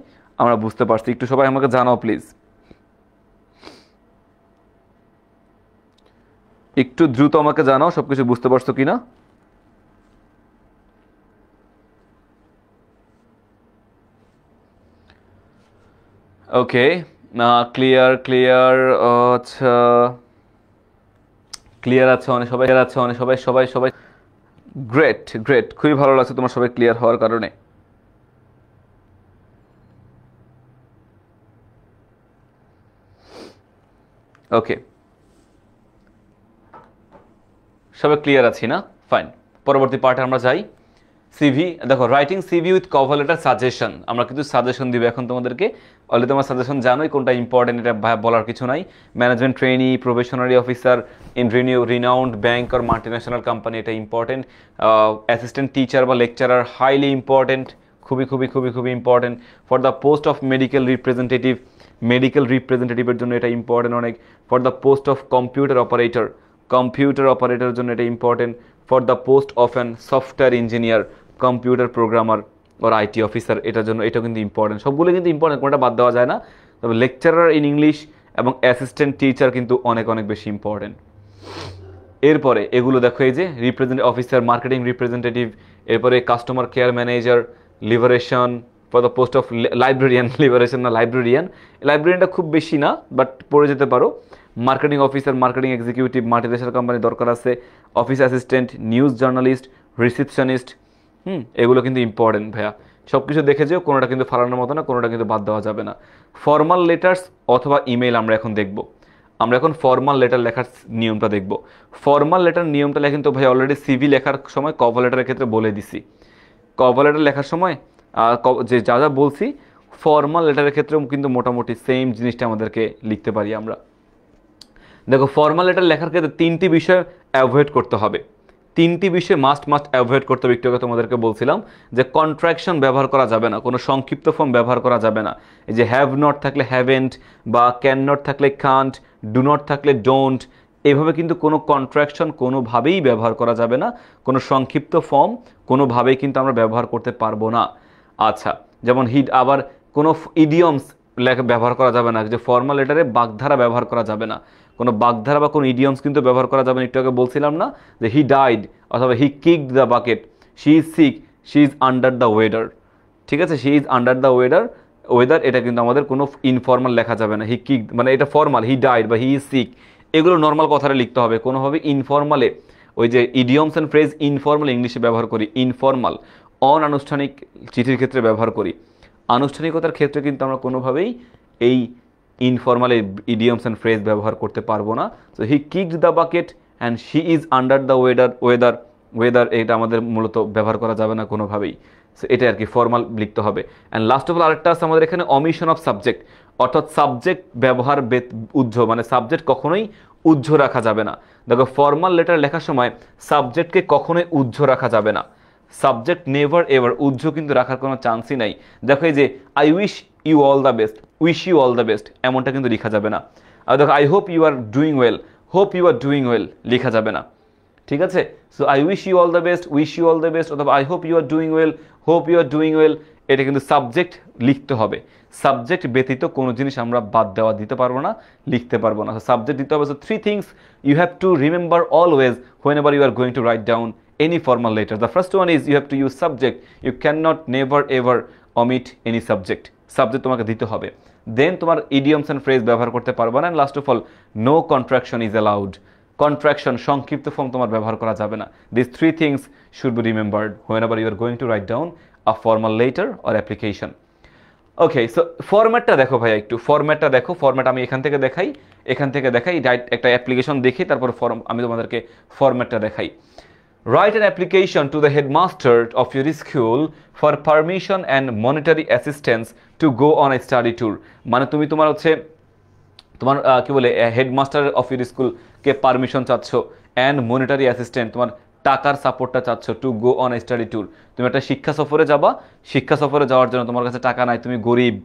S1: আমরা বুঝতে পারছি। একটু সবাই আমাকে জানাও প্লিজ, একটু দ্রুত আমাকে জানাও সবকিছু বুঝতে পারছো কিনা। ওকে, ক্লিয়ার ক্লিয়ার। আচ্ছা, ক্লিয়ার আছে অনেক সবাই, আছে অনেক সবাই, সবাই সবাই গ্রেট গ্রেট, খুবই ভালো লাগছে তোমার সবাই ক্লিয়ার হওয়ার কারণে। ওকে, সবাই ক্লিয়ার আছি না? ফাইন, পরবর্তী পার্টে আমরা যাই। সিভি, দেখো writing CV with cover letter suggestion, আমরা কিন্তু সাজেশন দিব এখন তোমাদেরকে। অলরেডি তোমার সাজেশন জানোই কোনটা ইম্পর্টেন্ট, এটা বলার কিছু নাই। Management trainee, probationary officer in renowned bank আর মাল্টিন্যাশনাল কোম্পানি, এটা ইম্পর্টেন্ট। অ্যাসিস্ট্যান্ট টিচার বা লেকচারার, হাইলি ইম্পর্টেন্ট, খুবই খুবই খুবই খুবই important. For the post of medical representative, medical রিপ্রেজেন্টেটিভের জন্য এটা ইম্পর্টেন্ট অনেক। For the post of computer operator, computer অপারেটরের জন্য এটা important. For the post of an software engineer, computer programmer or IT officer, এটার জন্য এটা কিন্তু ইম্পর্টেন্ট। সবগুলো কিন্তু ইম্পর্টেন্ট, কোনটা বাদ দেওয়া যায় না। তবে লেকচারার ইন ইংলিশ এবং অ্যাসিস্ট্যান্ট টিচার কিন্তু অনেক অনেক বেশি ইম্পর্টেন্ট। এরপরে এগুলো দেখো, এই যে অফিসার, মার্কেটিং রিপ্রেজেন্টেটিভ, এরপরে customer care manager, liberation, for the post of librarian, liberation না লাইব্রেরিয়ান, লাইব্রেরিয়ানটা খুব বেশি না বাট পড়ে যেতে পারো। Marketing officer, marketing executive, multinational company দরকার আছে। Office assistant, news journalist, receptionist, এগুলো কিন্তু ইম্পর্টেন্ট ভাইয়া। সব কিছু দেখে যেও, কোনোটা কিন্তু ফালানোর মতো না, কোনোটা কিন্তু বাদ দেওয়া যাবে না। ফর্মাল লেটার্স অথবা ইমেল আমরা এখন দেখব। আমরা এখন ফর্মাল লেটার লেখার নিয়মটা দেখব। ফর্মাল লেটার নিয়মটা লেখেন তো ভাই অলরেডি সিভি লেখার সময়, কভার লেটারের ক্ষেত্রে বলে দিছি। কভার লেটার লেখার সময় যে যা যা বলছি, ফর্মাল লেটারের ক্ষেত্রেও কিন্তু মোটামুটি সেম জিনিসটা আমাদেরকে লিখতে পারি আমরা। দেখো ফর্মাল লেটার লেখার ক্ষেত্রে তিনটি বিষয় অ্যাভয়েড করতে হবে, তিনটি বিষয় মাস্ট অ্যাভয়েড করতে হবে। একটু আগে তোমাদেরকে বলছিলাম যে কন্ট্রাকশন ব্যবহার করা যাবে না, কোনো সংক্ষিপ্ত ফর্ম ব্যবহার করা যাবে না। এই যে হ্যাভ নট থাকলে হ্যাভেন্ট, বা ক্যান নট থাকলে কান্ট, ডু নট থাকলে ডোন্ট, এভাবে কিন্তু কোনো কন্ট্রাকশন কোনোভাবেই ব্যবহার করা যাবে না। কোনো সংক্ষিপ্ত ফর্ম কোনোভাবেই কিন্তু আমরা ব্যবহার করতে পারবো না। আচ্ছা, যেমন হিড, আবার কোনো ইডিয়মস ব্যবহার করা যাবে না, যে ফর্মাল লেটারে বাগধারা ব্যবহার করা যাবে না, কোনো বাগধারা বা কোনো ইডিয়মস কিন্তু ব্যবহার করা যাবে না। একটু আগে বলছিলাম না যে হি ডাইড অথবা he kicked the bucket, she is sick, she is under the weather, ঠিক আছে, she is under the weather, এটা কিন্তু আমাদের কোনো ইনফর্মাল লেখা যাবে না। হি কিকড মানে এটা ফর্মাল, হি ডাইড বা হি ইজ সিক, এগুলো নর্মাল কথাটা লিখতে হবে। কোনোভাবে ইনফর্মালে, ওই যে ইডিয়মস অ্যান্ড ফ্রেজ ইনফর্মাল ইংলিশে ব্যবহার করি, ইনফর্মাল অনানুষ্ঠানিক চিঠির ক্ষেত্রে ব্যবহার করি। আনুষ্ঠানিকতার ক্ষেত্রে কিন্তু আমরা কোনোভাবেই এই ইনফর্মাল ইডিয়মস অ্যান্ড ফ্রেজ ব্যবহার করতে পারবো না। So he kicked the bucket and she is under the weather, এটা আমাদের মূলত ব্যবহার করা যাবে না কোনোভাবেই। সো এটা আর কি ফর্মাল লিখতে হবে। অ্যান্ড লাস্ট অফ অল আরেকটা আছে আমাদের এখানে, অমিশন অফ সাবজেক্ট, অর্থাৎ সাবজেক্ট ব্যবহার উজ্জ্ব, মানে সাবজেক্ট কখনোই উজ্জ্ব রাখা যাবে না। দেখো ফর্মাল লেটার লেখার সময় সাবজেক্টকে কখনোই উজ্জ্ব রাখা যাবে না, সাবজেক্ট নেভার এভার, উজ্জ্ব কিন্তু রাখার কোনো চান্সই নাই। দেখো এই যে I wish you all the best, wish you all the best, এমনটা কিন্তু লেখা যাবে না। আর দেখো I hope you are doing well, hope you are doing well লেখা যাবে না, ঠিক আছে। So I wish you all the best, wish you all the best, অথবা I hope you are doing well, hope you are doing well, এটা কিন্তু subject লিখতে হবে। সাবজেক্ট ব্যতীত কোনো জিনিস আমরা বাদ দেওয়া দিতে পারবো না, লিখতে পারবো না। সাবজেক্ট দিতে হবে। So 3 things you have to remember always whenever you are going to write down any formal letter. The first one is you have to use subject. You cannot never ever omit any subject. Subject তোমাকে দিতে হবে। Then তোমার idioms and phrase ব্যবহার করতে পারবে না। And last of all, no contraction is allowed. Contraction, সংক্ষিপ্ত form তোমার ব্যবহার করা যাবে না। These 3 things should be remembered whenever you are going to write down a formal letter or application. Okay, so ফরম্যাটটা দেখো ভাইয়া, একটু ফরম্যাটটা দেখো। ফরম্যাট আমি এখান থেকে দেখাই, রাইট একটা অ্যাপ্লিকেশন দেখি, তারপর আমি তোমাদেরকে ফরম্যাটটা দেখাই। Write an application to the headmaster of your school for permission and monetary assistance to go on a study tour. মানে তুমি তোমার কি বলে হেডমাস্টার অফ ইউর স্কুলকে পারমিশন চাচ্ছ, অ্যান্ড মনিটারি অ্যাসিস্ট্যান্ট, তোমার টাকার সাপোর্টটা চাচ্ছ, to go on a study tour. তুমি একটা শিক্ষা সফরে যাবা, শিক্ষা সফরে যাওয়ার জন্য তোমার কাছে টাকা নাই, তুমি গরিব,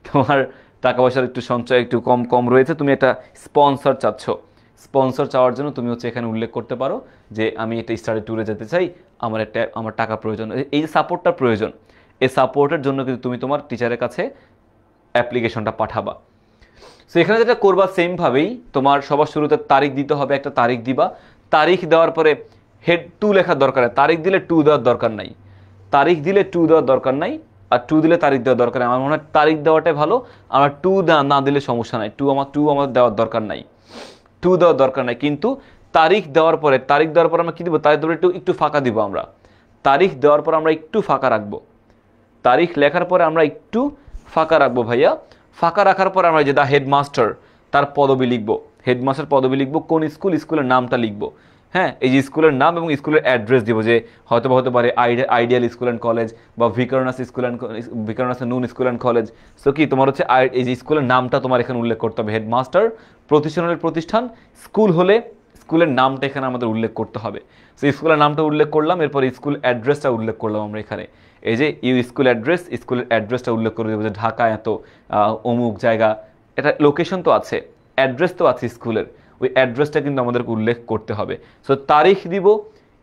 S1: তোমার টাকা পয়সার একটু সঞ্চয় একটু কম রয়েছে, তুমি একটা স্পন্সর চাচ্ছ। স্পন্সর চাওয়ার জন্য তুমি হচ্ছে এখানে উল্লেখ করতে পারো যে আমি একটা স্টাডি ট্যুরে যেতে চাই, আমার টাকা প্রয়োজন, এই যে সাপোর্টটা প্রয়োজন, এই সাপোর্টের জন্য কিন্তু তুমি তোমার টিচারের কাছে অ্যাপ্লিকেশনটা পাঠাবা। সো এখানে যেটা করবা সেমভাবেই তোমার সবার শুরুতে তারিখ দিতে হবে, একটা তারিখ দিবা, তারিখ দেওয়ার পরে হেড টু লেখার দরকার নেই, তারিখ দিলে টু দেওয়ার দরকার নাই, তারিখ দিলে টু দেওয়ার দরকার নাই, আর টু দিলে তারিখ দেওয়ার দরকার নেই। আমার মনে হয় তারিখ দেওয়াটাই ভালো, আমার টু না দিলে সমস্যা নাই, আমার দেওয়ার দরকার নাই, টু দেওয়ার দরকার নাই। কিন্তু তারিখ দেওয়ার পরে আমরা কী দেবো, তারিখ দেওয়ার একটু ফাঁকা দিব আমরা, তারিখ দেওয়ার পর আমরা একটু ফাঁকা রাখবো, তারিখ লেখার পরে আমরা একটু ফাঁকা রাখবো ভাইয়া। ফাঁকা রাখার পর আমরা যে দ্য হেডমাস্টার, তার পদবি লিখবো, হেডমাস্টার পদবি লিখবো, কোন স্কুলের নামটা লিখবো। হ্যাঁ, এই যে স্কুলের নাম এবং স্কুলের অ্যাড্রেস দিব, যে হয়তো হতে পারে আইডিয়াল স্কুল অ্যান্ড কলেজ বা ভিকারনাস নুন স্কুল অ্যান্ড কলেজ। সো কি তোমার হচ্ছে এই যে স্কুলের নামটা তোমার এখানে উল্লেখ করতে হবে, হেডমাস্টার, প্রতিষ্ঠান, স্কুল হলে স্কুলের নামটা এখানে আমাদের উল্লেখ করতে হবে। সো স্কুলের নামটা উল্লেখ করলাম, এরপর স্কুল অ্যাড্রেসটা উল্লেখ করলাম আমরা এখানে, এই যে স্কুলের অ্যাড্রেসটা উল্লেখ করে দেবো যে ঢাকা এত অমুক জায়গা, এটা লোকেশন তো আছে, অ্যাড্রেস তো আছে স্কুলের, ওই অ্যাড্রেসটা কিন্তু আমাদেরকে উল্লেখ করতে হবে। সো তারিখ দিব,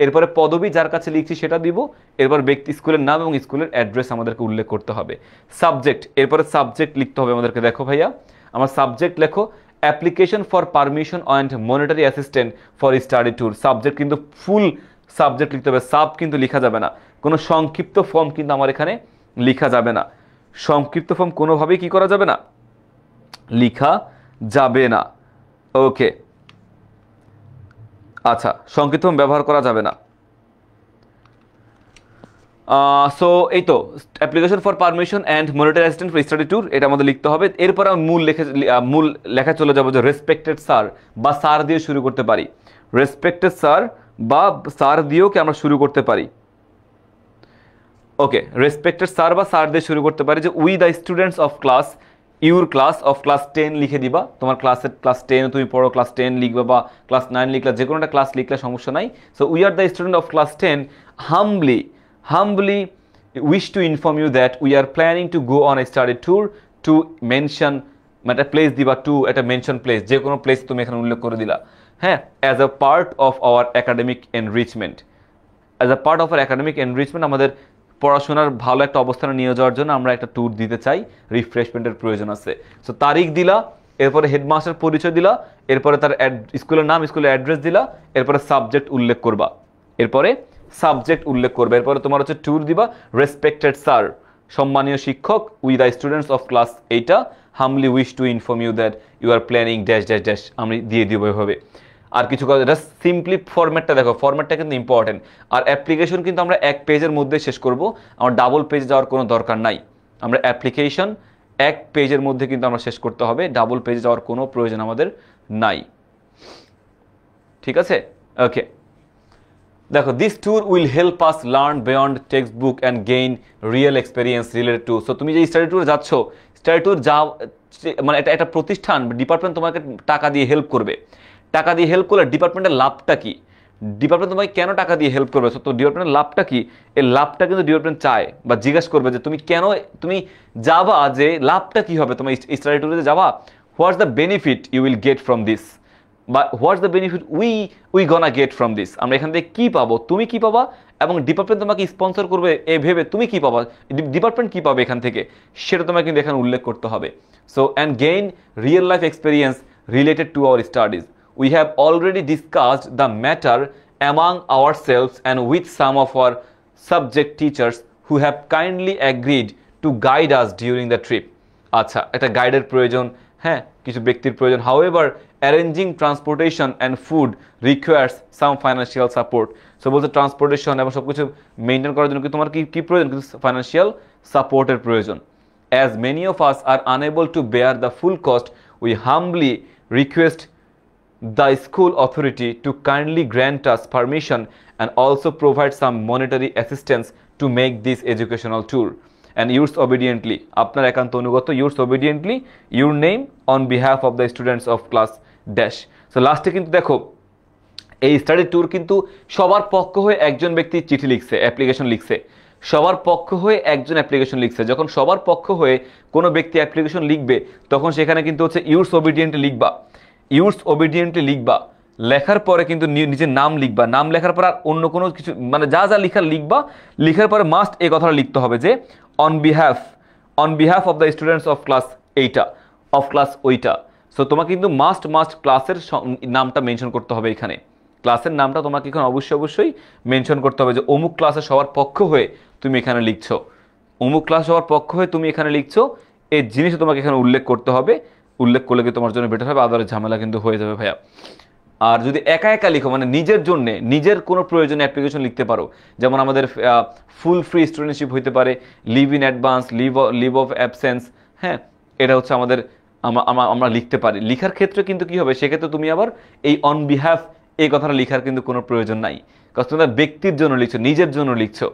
S1: এরপরে পদবি যার কাছে লিখছি সেটা দিব, এরপর ব্যক্তি স্কুলের নাম এবং স্কুলের অ্যাড্রেস আমাদেরকে উল্লেখ করতে হবে। সাবজেক্ট, এরপরে সাবজেক্ট লিখতে হবে আমাদেরকে। দেখো ভাইয়া, আমার সাবজেক্ট লেখো application for permission and monetary assistant for study tour. Subject কিন্তু ফুল সাবজেক্ট লিখতে হবে, সাব কিন্তু লেখা যাবে না, কোনো সংক্ষিপ্ত ফর্ম কিন্তু আমার এখানে লেখা যাবে না, সংক্ষিপ্ত ফর্ম কোনোভাবেই কি করা যাবে না, লেখা যাবে না। ওকে, আচ্ছা, সংক্ষিপ্ত ফর্ম ব্যবহার করা যাবে না। সো এই তো application for permission and monetary assistant for study tour, এটা আমাদের লিখতে হবে। এরপর আমি মূল লেখা চলে যাবো যে রেসপেক্টেড স্যার বা স্যার দিয়ে শুরু করতে পারি, রেসপেক্টেড স্যার বা স্যার দিয়েও কি আমরা শুরু করতে পারি। ওকে, রেসপেক্টেড স্যার বা স্যার দিয়ে শুরু করতে পারি, যে we the students of class, your class of class 10 লিখে দিবা, তোমার ক্লাস 10 তুমি পড়ো, ক্লাস 10 লিখবে বা ক্লাস 9 লিখলে, যে কোনো একটা ক্লাস লিখলে সমস্যা নাই। So we are the student of class 10 humbly wish to inform you that we are planning to go on a study tour to mention, একটা প্লেস দিবা, টু একটা মেনশন প্লেস, যে কোনো প্লেস তুমি এখানে উল্লেখ করে দিলা। হ্যাঁ, as a part of our academic enrichment, আমাদের পড়াশোনার ভালো একটা অবস্থানে নিয়ে যাওয়ার জন্য আমরা একটা ট্যুর দিতে চাই, রিফ্রেশমেন্টের প্রয়োজন আছে। সো তারিখ দিলা, এরপরে হেডমাস্টার পরিচয় দিলা, এরপরে তার স্কুলের নাম, স্কুলের অ্যাড্রেস দিলা, এরপরে সাবজেক্ট উল্লেখ করবে, এরপরে তোমার হচ্ছে ট্যুর দিবা, রেসপেক্টেড স্যার, সম্মানীয় শিক্ষক, we the students of class 8 humbly wish to inform you that you are planning dash dash dash, আমি দিয়ে দিব এভাবে। আর কিছু কথা, এটা সিম্পলি ফরম্যাটটা দেখো, ফরম্যাটটা কিন্তু ইম্পর্টেন্ট। আর অ্যাপ্লিকেশন কিন্তু আমরা এক পেজের মধ্যে শেষ করব, আমার ডাবল পেজ যাওয়ার কোনো দরকার নাই। আমরা অ্যাপ্লিকেশন এক পেজের মধ্যে কিন্তু আমরা শেষ করতে হবে, ডাবল পেজে যাওয়ার কোনো প্রয়োজন আমাদের নাই। ঠিক আছে, ওকে। দেখো, this tour will help us learn beyond text book and gain real experience related to. So তুমি যে স্টাডি ট্যুরে যাচ্ছ, স্টাডি ট্যুর মানে এটা একটা প্রতিষ্ঠান, ডিপার্টমেন্ট তোমাকে টাকা দিয়ে হেল্প করবে। টাকা দিয়ে হেল্প করলে ডিপার্টমেন্টের লাভটা কি, ডিপার্টমেন্ট তোমাকে কেন টাকা দিয়ে হেল্প করবে, তো ডিপার্টমেন্টের লাভটা কি, এই লাভটা কিন্তু ডিপার্টমেন্ট চায় বা জিজ্ঞাসা করবে যে তুমি কেন তুমি যাবা, যে লাভটা কি হবে তোমার স্টাডি ট্যুরে যাবা, what's the benefit you will get from this, বা what's the benefit we gonna get from this, আমরা এখান থেকে কী পাবো, তুমি কী পাবা, এবং ডিপার্টমেন্ট তোমাকে স্পন্সর করবে এ ভেবে তুমি কী পাবা, ডিপার্টমেন্ট কী পাবে এখান থেকে, সেটা তোমাকে কিন্তু এখানে উল্লেখ করতে হবে। So and gain real life experience related to our studies. We have already discussed the matter among ourselves and with some of our subject teachers who have kindly agreed to guide us during the trip. আচ্ছা, একটা গাইডের প্রয়োজন, হ্যাঁ, কিছু ব্যক্তির প্রয়োজন। However, arranging transportation and food requires some financial support. So বলতে transportation এবং সব কিছু মেনটেন করার জন্য কি তোমার কি প্রয়োজন, কিছু ফাইন্যান্সিয়াল সাপোর্টের প্রয়োজন। As many of us are unable to bear the full cost, we humbly request the school authority to kindly grant us permission and also provide some monetary assistance to make this educational tour. And yours obediently, আপনার একান্ত অনুগত, yours obediently, your name on behalf of the students of class dash. So লাস্টে কিন্তু দেখো, এই study tour কিন্তু সবার পক্ষ হয়ে একজন ব্যক্তি চিঠি লিখছে, অ্যাপ্লিকেশন লিখছে, সবার পক্ষ হয়ে একজন অ্যাপ্লিকেশন লিখছে। যখন সবার পক্ষ হয়ে কোনো ব্যক্তি অ্যাপ্লিকেশন লিখবে, তখন সেখানে কিন্তু হচ্ছে ইউরস ওবিডিয়েন্টলি লিখবা। ইউজ ওবিডিয়েন্টলি লিখবা, লেখার পরে কিন্তু নিজের নাম লিখবা, নাম লেখার পর আর অন্য কোনো কিছু মানে যা যা লিখার লিখবা, লিখার পরে মাস্ট এই কথাটা লিখতে হবে যে on behalf of the students of class এইটা, অফ ক্লাস ওইটা। সো তোমাকে কিন্তু মাস্ট ক্লাসের নামটা মেনশন করতে হবে এখানে, ক্লাসের নামটা তোমাকে এখানে অবশ্যই মেনশন করতে হবে যে অমুক ক্লাসে সবার পক্ষ হয়ে তুমি এখানে লিখছো, অমুক ক্লাস সবার পক্ষ হয়ে তুমি এখানে লিখছো, এই জিনিসটা তোমাকে এখানে উল্লেখ করতে হবে। উল্লেখ করলে কি তোমার জন্য বেটার হবে, আদারের ঝামেলা কিন্তু হয়ে যাবে ভাইয়া। আর যদি একা লিখো মানে নিজের জন্য, নিজের কোনো প্রয়োজনে অ্যাপ্লিকেশন লিখতে পারো, যেমন আমাদের ফুল ফ্রি স্টুডেন্টশিপ হইতে পারে, leave in advance, leave of absence, হ্যাঁ, এটা হচ্ছে আমাদের আমরা লিখতে পারি। লিখার ক্ষেত্রে কিন্তু কি হবে, সেক্ষেত্রে তুমি আবার এই অন বিহাফ এই কথাটা লিখার কিন্তু কোনো প্রয়োজন নাই, কারণ তুমি ব্যক্তির জন্য লিখছো, নিজের জন্য লিখছো।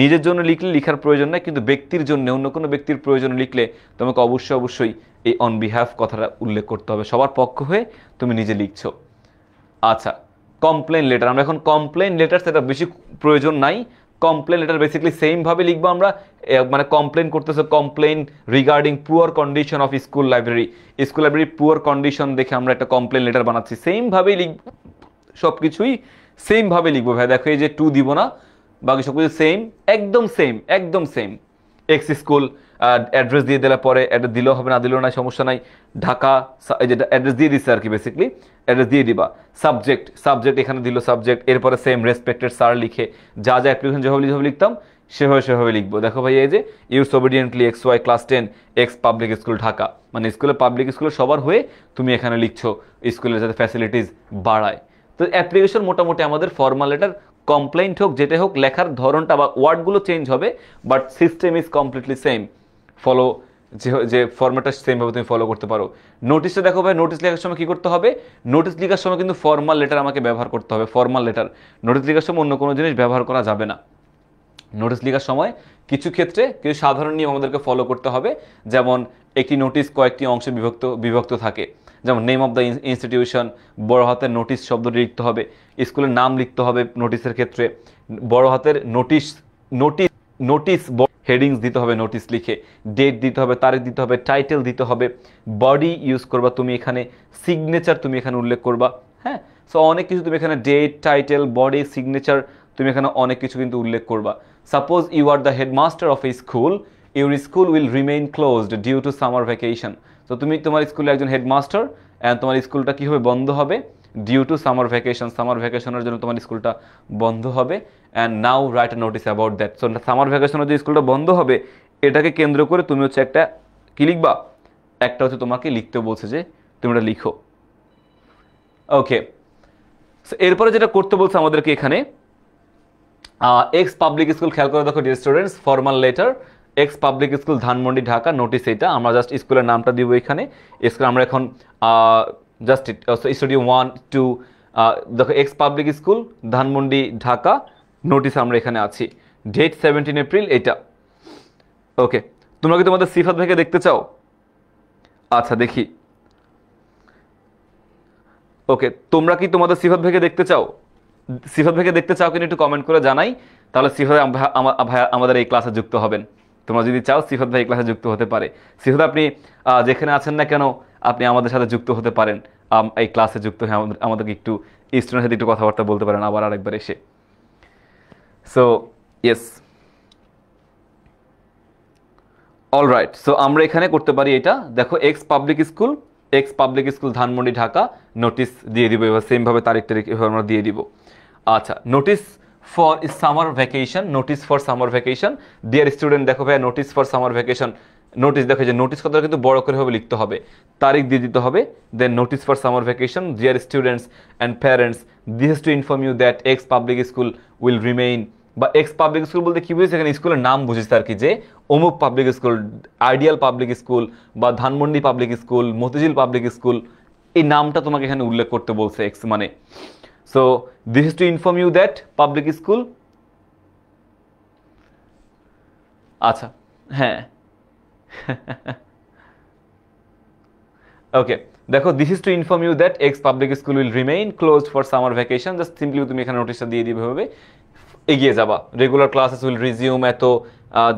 S1: নিজের জন্য লিখলে লিখার প্রয়োজন নাই, কিন্তু ব্যক্তির জন্য, অন্য কোনো ব্যক্তির প্রয়োজনে লিখলে তোমাকে অবশ্যই এই অন বিহাফ কথাটা উল্লেখ করতে হবে, সবার পক্ষ হয়ে তুমি নিজে লিখছো। আচ্ছা, কমপ্লেন লেটার, আমরা এখন কমপ্লেন লেটার সেটা বেশি প্রয়োজন নাই। কমপ্লেন লেটার বেসিক্যালি সেম ভাবে লিখবো আমরা, মানে কমপ্লেন করতেছে, complain regarding poor condition of school library poor condition দেখে আমরা একটা কমপ্লেন লেটার বানাচ্ছি, সেম ভাবেই লিখব, সবকিছুই সেম ভাবে লিখবো ভাই। দেখো এই যে টু দিব না, বাকি সবকিছু সেম, একদম সেম। এক্স স্কুল অ্যাড্রেস দিয়ে দিলে পরে অ্যাড্রেস দিলেও হবে, না দিলেও না, সমস্যা নাই। ঢাকা, এই যে অ্যাড্রেস দিয়ে দিচ্ছে আর কি, বেসিক্যালি অ্যাড্রেস দিয়ে দিবা। সাবজেক্ট এখানে দিল সাবজেক্ট, এরপরে সেম রেসপেক্টেড স্যার লিখে যা অ্যাপ্লিকেশন যেভাবে লিখতাম সেভাবে লিখবো। দেখো ভাই এই যে yours obediently X Y class 10 X public school Dhaka, মানে স্কুলের পাবলিক স্কুলের সবার হয়ে তুমি এখানে লিখছো, স্কুলের যাতে ফ্যাসিলিটিস বাড়ায়। তো অ্যাপ্লিকেশন মোটামুটি আমাদের ফর্মাল লেটার, কমপ্লেন্ট হোক যেটা হোক, লেখার ধরনটা বা ওয়ার্ডগুলো চেঞ্জ হবে, but system is completely same. Follow যে ফর্মেটটা সেমভাবে তুমি ফলো করতে পারো। নোটিশটা দেখো ভাই, নোটিশ লেখার সময় কি করতে হবে, নোটিশ লেখার সময় কিন্তু ফর্মাল লেটার আমাকে ব্যবহার করতে হবে, ফর্মাল লেটার। নোটিশ লেখার সময় অন্য কোনো জিনিস ব্যবহার করা যাবে না। নোটিশ লেখার সময় কিছু ক্ষেত্রে কিছু সাধারণ নিয়ম আমাদেরকে ফলো করতে হবে, যেমন একটি নোটিশ কয়েকটি অংশে বিভক্ত থাকে, যেমন নেম অফ দ্য ইনস্টিটিউশন, বড় হাতের নোটিশ শব্দটি লিখতে হবে, স্কুলের নাম লিখতে হবে নোটিশের ক্ষেত্রে, বড় হাতের নোটিশ হেডিংস দিতে হবে নোটিশ লিখে, ডেট দিতে হবে, তারিখ দিতে হবে, টাইটেল দিতে হবে, বডি ইউজ করবা তুমি এখানে, সিগনেচার তুমি এখানে উল্লেখ করবা, হ্যাঁ। সো অনেক কিছু তুমি এখানে ডেট, টাইটেল, বডি, সিগনেচার তুমি এখানে অনেক কিছু কিন্তু উল্লেখ করবা। Suppose you are the headmaster of a school, your school will remain closed due to summer vacation. তো তুমি তোমার স্কুলে একজন হেডমাস্টার, অ্যান্ড তোমার স্কুলটা কী হবে, বন্ধ হবে, ডিউ টু সামার ভ্যাকেশনের জন্য তোমার স্কুলটা বন্ধ হবে। And now write a notice about that. So summer ভ্যাকেশনের যে স্কুলটা বন্ধ হবে, এটাকে কেন্দ্র করে তুমি হচ্ছে একটা কি লিখবা, একটা হচ্ছে তোমাকে লিখতে বলছে যে তুমি এটা লিখো। ওকে, এরপরে যেটা করতে বলছে আমাদেরকে এখানে, এক্স পাবলিক স্কুল, খেয়াল করে দেখো dear students, formal letter, x public school Dhanmondi Dhaka, notice এটা আমরা জাস্ট স্কুলের নামটা দিব এখানে। স্কুল আমরা এখন জাস্ট স্টুডিও 1 2 দেখো x public school Dhanmondi Dhaka, notice আমরা এখানে আছি, ডেট 17 এপ্রিল এটা। ওকে, তোমরা কি তোমাদের সিফাত ভাইকে দেখতে চাও? আচ্ছা দেখি। ওকে, তোমরা কি তোমাদের সিফাত ভাইকে দেখতে চাও? সিফাত ভাইকে দেখতে চাও কিনা একটু কমেন্ট করে জানাই, তাহলে সিফাত ভাই আমাদের এই ক্লাসে যুক্ত হবেন। তোমরা যদি চাও সিফাত ভাই এই ক্লাসে যুক্ত হতে পারে। সিফাত আপনি যেখানে আছেন না কেন, আপনি আমাদের সাথে যুক্ত হতে পারেন, এই ক্লাসে যুক্ত হয়ে আমাদেরকে একটু স্টুডেন্টের সাথে একটু কথাবার্তা বলতে পারেন আবার আরেকবার এসে। So yes, alright. সো আমরা এখানে করতে পারি এটা, দেখো x public school Dhanmondi Dhaka, notice দিয়ে দিব এবার সেমভাবে তারিখ এভাবে আমরা দিয়ে দিব। আচ্ছা, notice for summer vacation, dear student, দেখো ভাই notice for summer vacation, notice দেখো যে নোটিস কথাটা কিন্তু বড় করে হবে লিখতে হবে, তারিখ দিয়ে দিতে হবে, then notice for summer vacation, dear students and parents, this is to inform you that X public school will remain, বা এক্স পাবলিক স্কুল বলতে কি বুঝেছে এখানে, স্কুলের নাম বুঝেছে আর কি, যে অমুক public school, ideal public school বা Dhanmondi public school, Motijheel public school, এই নামটা তোমাকে এখানে উল্লেখ করতে বলছে এক্স মানে। So this is to inform you that public school. আচ্ছা হ্যাঁ ওকে, দেখো this is to inform you that X public school will remain closed for summer vacation, just simply তুমি এখানে নোটিশটা দিয়ে দিবে, হবে এগিয়ে যাবা। রেগুলার ক্লাসেস উইল রিজিউম, এত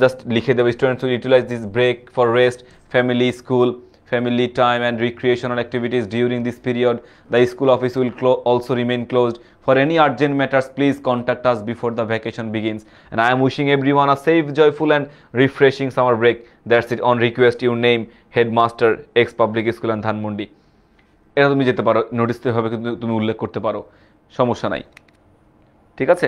S1: জাস্ট লিখে দেবে, students will utilize this break for rest, family, school, family time and recreational activities during this period. The school office will also remain closed. For any urgent matters, please contact us before the vacation begins. And I am wishing everyone a safe, joyful and refreshing summer break. That's it. On request, your name, headmaster, ex public school and Dhanmondi. এটা তুমি যেতে পারো, notice এভাবে কিন্তু তুমি উল্লেখ করতে পারো, সমস্যা নাই। ঠিক আছে,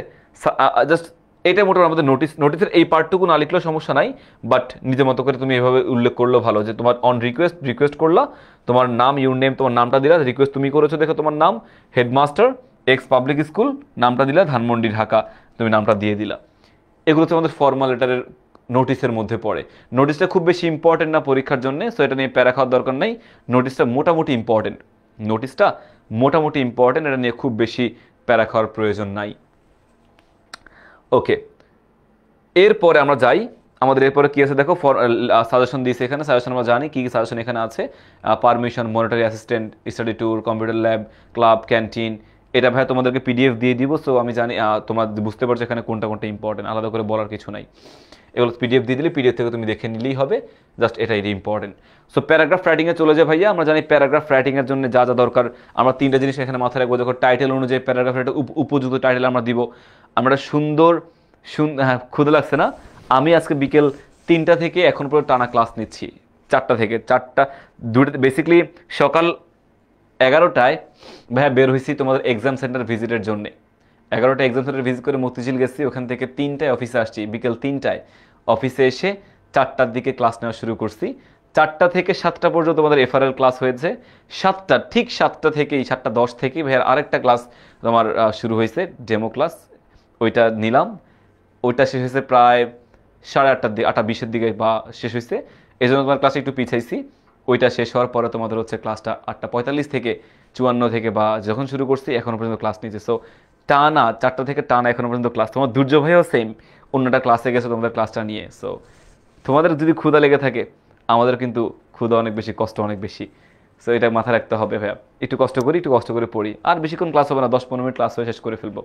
S1: জাস্ট এটা মোটামুটি আমাদের নোটিসের এই পার্টটুকু না লিখলেও সমস্যা নাই, বাট নিজের মতো করে তুমি এভাবে উল্লেখ করলেও ভালো যে তোমার অন রিকোয়েস্ট করলা, তোমার নাম, ইউর নেম, তোমার নামটা দিলা, রিকোয়েস্ট তুমি করেছো দেখো তোমার নাম, হেডমাস্টার এক্স পাবলিক স্কুল, নামটা দিলা ধানমন্ডি ঢাকা, তুমি নামটা দিয়ে দিলা। এগুলো তো আমাদের ফর্মাল লেটারের নোটিসের মধ্যে পড়ে। নোটিসটা খুব বেশি ইম্পর্টেন্ট না পরীক্ষার জন্য, সো এটা নিয়ে প্যারা খাওয়ার দরকার নেই। নোটিসটা মোটামুটি ইম্পর্টেন্ট, এটা নিয়ে খুব বেশি প্যারা খাওয়ার প্রয়োজন নাই। ওকে, এরপরে আমরা যাই, আমাদের এরপরে কি আছে দেখো, সাজেশন দিয়েছে এখানে। সাজেশন আমরা জানি কি সাজেশন এখানে আছে। Permission, monetary assistant, study tour, computer lab, club, canteen. এটা ভাই তোমাদেরকে পিডিএফ দিয়ে দিব, সো আমি জানি তোমরা বুঝতে পারছো এখানে কোনটা ইম্পর্টেন্ট, আলাদা করে বলার কিছু নাই। এগুলো পিডিএফ দিয়ে দিলে পিডিএফ থেকে তুমি দেখে নিলেই হবে, জাস্ট এটাই ইম্পর্টেন্ট। সো প্যারাগ্রাফ রাইটিংয়ে চলে যায় ভাইয়া। আমরা জানি প্যারাগ্রাফ রাইটিংয়ের জন্য যা যা দরকার, আমরা তিনটা জিনিস এখানে মাথায় রাখবো। যখন টাইটেল অনুযায়ী প্যারাগ্রাফের একটা উপযুক্ত টাইটেল আমরা দিব। আমরা সুন্দর হ্যাঁ, ক্ষুদে লাগছে না? আমি আজকে বিকেল 3টা থেকে এখন পর্যন্ত টানা ক্লাস নিচ্ছি, 4টা থেকে 4টা, দুটো বেসিক্যালি সকাল 11টায় ভাইয়া বের হয়েছি তোমাদের এক্সাম সেন্টার ভিজিটের জন্য। 11টায় এক্সাম সেন্টার ভিজিট করে মতিঝিল গেছি, ওখান থেকে 3টায় অফিসে আসছি, বিকেল 3টায় অফিসে এসে 4টার দিকে ক্লাস নেওয়া শুরু করছি। 4টা থেকে 7টা পর্যন্ত তোমাদের এফআরএল ক্লাস হয়েছে। 7টা থেকেই 7:10 থেকেই ভাইয়ার আরেকটা ক্লাস তোমার শুরু হয়েছে, ডেমো ক্লাস, ওইটা নিলাম। ওইটা শেষ হয়েছে প্রায় 8:30 দিকে, 8:20 দিকে বা শেষ হয়েছে, এই জন্য তোমার ক্লাসে একটু পিছাইছি। ওইটা শেষ হওয়ার পরে তোমাদের হচ্ছে ক্লাসটা 8:45 থেকে 54 থেকে বা যখন শুরু করছি এখনও পর্যন্ত ক্লাস নিচ্ছে। সো টানা 4টা থেকে টানা এখনও পর্যন্ত ক্লাস। তোমার দুর্য ভাইও সেম, অন্যটা ক্লাসে গেছে তোমাদের ক্লাসটা নিয়ে। সো তোমাদের যদি ক্ষুধা লেগে থাকে, আমাদের কিন্তু ক্ষুধা অনেক বেশি, কষ্ট অনেক বেশি। সো এটা মাথায় রাখতে হবে ভাইয়া, একটু কষ্ট করে পড়ি। আর বেশিক্ষণ ক্লাস হবে না, 10-15 মিনিট ক্লাস হয়ে শেষ করে ফেলবো।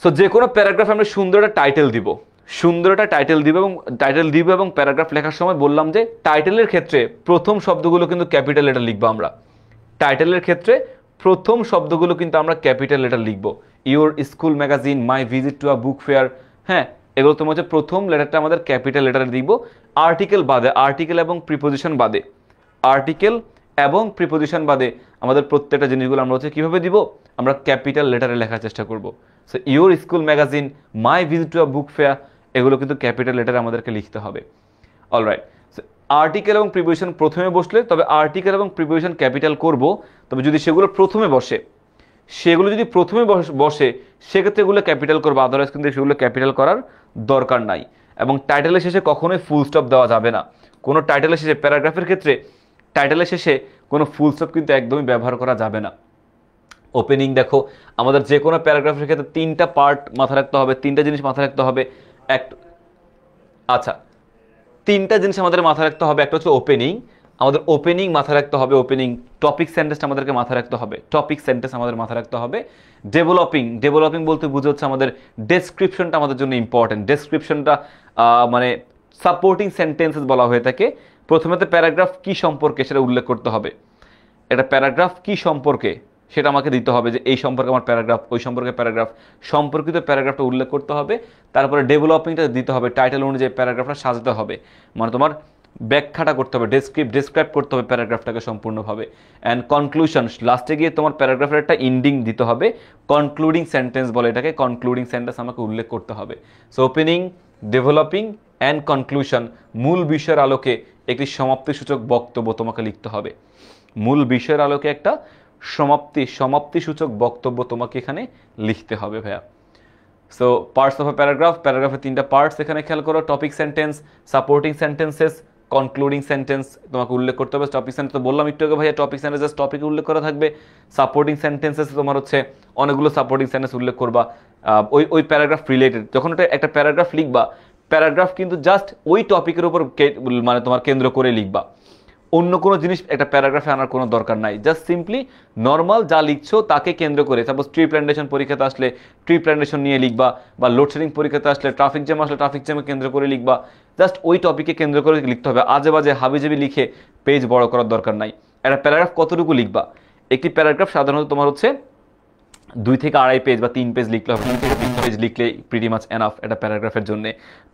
S1: সো যে কোনো প্যারাগ্রাফে আমরা সুন্দর একটা টাইটেল দিব, এবং প্যারাগ্রাফ লেখার সময় বললাম যে টাইটেলের ক্ষেত্রে প্রথম শব্দগুলো কিন্তু ক্যাপিটাল লেটার লিখবো আমরা। টাইটেলের ক্ষেত্রে প্রথম শব্দগুলো কিন্তু আমরা ক্যাপিটাল লেটার লিখবো। Your school magazine, my visit to a book fair, হ্যাঁ, এগুলো তোমার হচ্ছে প্রথম লেটারটা আমাদের ক্যাপিটাল লেটারে দিব। আর্টিকেল এবং প্রিপোজিশন বাদে আমাদের প্রত্যেকটা জিনিসগুলো আমরা হচ্ছে কীভাবে দিব, আমরা ক্যাপিটাল লেটারে লেখার চেষ্টা করব। So your school magazine, my visit to a book fair, এগুলো কিন্তু ক্যাপিটাল লেটারে আমাদেরকে লিখতে হবে। অলরাইট, সো আর্টিকেল এবং প্রিপোজিশন প্রথমে বসলে, তবে আর্টিকেল এবং প্রিপোজিশন ক্যাপিটাল করব, তবে যদি সেগুলো প্রথমে বসে সেক্ষেত্রে এগুলো ক্যাপিটাল করবো, আদারওয়াইজ কিন্তু সেগুলো ক্যাপিটাল করার দরকার নাই। এবং টাইটেলের শেষে কখনোই ফুল স্টপ দেওয়া যাবে না। কোনো টাইটেলের শেষে, প্যারাগ্রাফের ক্ষেত্রে টাইটেলের শেষে কোনো ফুল স্টপ কিন্তু একদমই ব্যবহার করা যাবে না। ওপেনিং দেখো, আমাদের যে কোনো প্যারাগ্রাফের ক্ষেত্রে 3টা পার্ট মাথায় রাখতে হবে, 3টা জিনিস মাথায় রাখতে হবে। আচ্ছা, 3টা জিনিস আমাদের মাথায় রাখতে হবে। একটা হচ্ছে ওপেনিং, আমাদের ওপেনিং মাথায় রাখতে হবে। ওপেনিং টপিক সেন্টেন্সটা আমাদেরকে মাথায় রাখতে হবে। ডেভেলপিং বলতে বুঝে হচ্ছে আমাদের ডেসক্রিপশনটা আমাদের জন্য ইম্পর্টেন্ট। ডেসক্রিপশনটা মানে সাপোর্টিং সেন্টেন্সেস বলা হয়ে থাকে। প্রথমে তো প্যারাগ্রাফ কি সম্পর্কে সেটা উল্লেখ করতে হবে। এটা প্যারাগ্রাফ কি সম্পর্কে সেটা আমাকে দিতে হবে, যে এই সম্পর্কে আমার প্যারাগ্রাফ, ওই সম্পর্কে প্যারাগ্রাফ, সম্পর্কিত প্যারাগ্রাফটা উল্লেখ করতে হবে। তারপরে ডেভেলপিংটা দিতে হবে, টাইটেল অনুযায়ী প্যারাগ্রাফটা সাজাতে হবে, মানে তোমার ব্যাখ্যাটা করতে হবে, ডেসক্রাইব করতে হবে প্যারাগ্রাফটাকে সম্পূর্ণভাবে। অ্যান্ড কনক্লুশন, লাস্টে গিয়ে তোমার প্যারাগ্রাফের একটা এন্ডিং দিতে হবে, কনক্লুডিং সেন্টেন্স বলে এটাকে, কনক্লুডিং সেন্টেন্স আমাকে উল্লেখ করতে হবে। So opening, developing and conclusion, মূল বিষয়ের আলোকে একটি সমাপ্তিসূচক বক্তব্য তোমাকে লিখতে হবে। মূল বিষয়ের আলোকে একটা সমাপ্তিসূচক বক্তব্য তোমাকে এখানে লিখতে হবে ভাইয়া। সো পার্টস অফ আ প্যারাগ্রাফের 3টা পার্টস এখানে খেয়াল করো। Topic sentence, supporting sentences, concluding sentence তোমাকে উল্লেখ করতে হবে। টপিক সেন্টেন্স তো বললাম একটু আগে ভাইয়া, টপিক সেন্টেন্সেস টপিকে উল্লেখ করা থাকবে। সাপোর্টিং সেন্টেন্সেস তোমার হচ্ছে অনেকগুলো সাপোর্টিং সেন্টেন্স উল্লেখ করবা ওই প্যারাগ্রাফ রিলেটেড। যখন ওটা একটা প্যারাগ্রাফ লিখবা, প্যারাগ্রাফ কিন্তু জাস্ট ওই টপিকের উপর মানে তোমার কেন্দ্র করে লিখবা, অন্য কোনো জিনিস একটা প্যারাগ্রাফে আনার কোনো দরকার নাই। জাস্ট সিম্পলি নর্মাল যা লিখছো তাকে কেন্দ্র করে, সাপোজ ট্রি প্ল্যান্টেশন পরীক্ষাতে আসলে ট্রি প্ল্যান্টেশন নিয়ে লিখবা, বা লোডশেডিং পরীক্ষাতে আসলে ট্রাফিক জ্যাম আসলে ট্রাফিক জ্যামে কেন্দ্র করে লিখবা। জাস্ট ওই টপিকে কেন্দ্র করে লিখতে হবে। আজে বাজে হাবিজাবি লিখে পেজ বড় করার দরকার নাই। একটা প্যারাগ্রাফ কতটুকু লিখবা? একটি প্যারাগ্রাফ সাধারণত তোমার হচ্ছে 2 থেকে 2.5 পেজ বা 3 পেজ লিখলে হবে, 2 থেকে 3 পেজ লিখলে প্রিটি মাচ এনাফ একটা প্যারাগ্রাফের জন্য।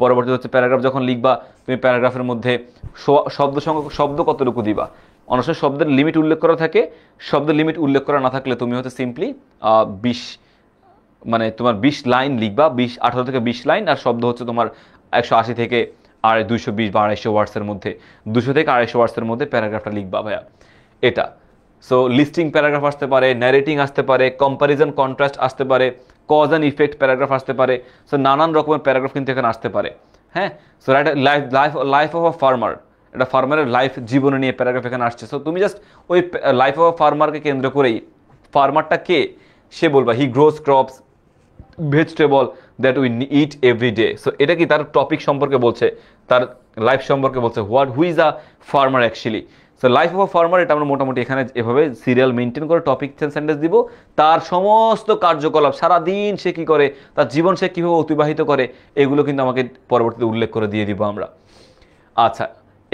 S1: পরবর্তী হচ্ছে প্যারাগ্রাফ যখন লিখবা, তুমি প্যারাগ্রাফের মধ্যে শব্দ কতটুকু দিবা? অনেক সময় শব্দের লিমিট উল্লেখ করা থাকে, শব্দের লিমিট উল্লেখ করা না থাকলে তুমি হচ্ছে সিম্পলি 20 মানে তোমার 20 লাইন লিখবা, 18 থেকে 20 লাইন, আর শব্দ হচ্ছে তোমার 180 থেকে 220 বা 250 ওয়ার্ডসের মধ্যে, 200 থেকে 250 ওয়ার্ডসের মধ্যে প্যারাগ্রাফটা লিখবা ভাইয়া এটা। সো লিস্টিং প্যারাগ্রাফ আসতে পারে, ন্যারেটিং আসতে পারে, কম্প্যারিজন কন্ট্রাস্ট আসতে পারে, কজ অ্যান্ড ইফেক্ট প্যারাগ্রাফ আসতে পারে। সো নানান রকমের প্যারাগ্রাফ কিন্তু এখানে আসতে পারে। হ্যাঁ, so life of a farmer, এটা ফার্মারের লাইফ জীবনে নিয়ে প্যারাগ্রাফ এখানে আসছে। সো তুমি জাস্ট ওই লাইফ অফ আ ফার্মারকে কেন্দ্র করেই, ফার্মারটা কে সে বলবা, he grows crops vegetable that we eat every day. So এটা কি তার টপিক সম্পর্কে বলছে, তার লাইফ সম্পর্কে বলছে, who is a farmer actually. So life of a farmer এটা আমরা মোটামুটি এখানে এভাবে সিরিয়াল মেনটেন করে টপিক সেন্টেন্স দিব, তার সমস্ত কার্যকলাপ সারাদিন সে কী করে, তার জীবন সে কীভাবে অতিবাহিত করে, এগুলো কিন্তু আমাকে পরবর্তীতে উল্লেখ করে দিয়ে দিব আমরা। আচ্ছা,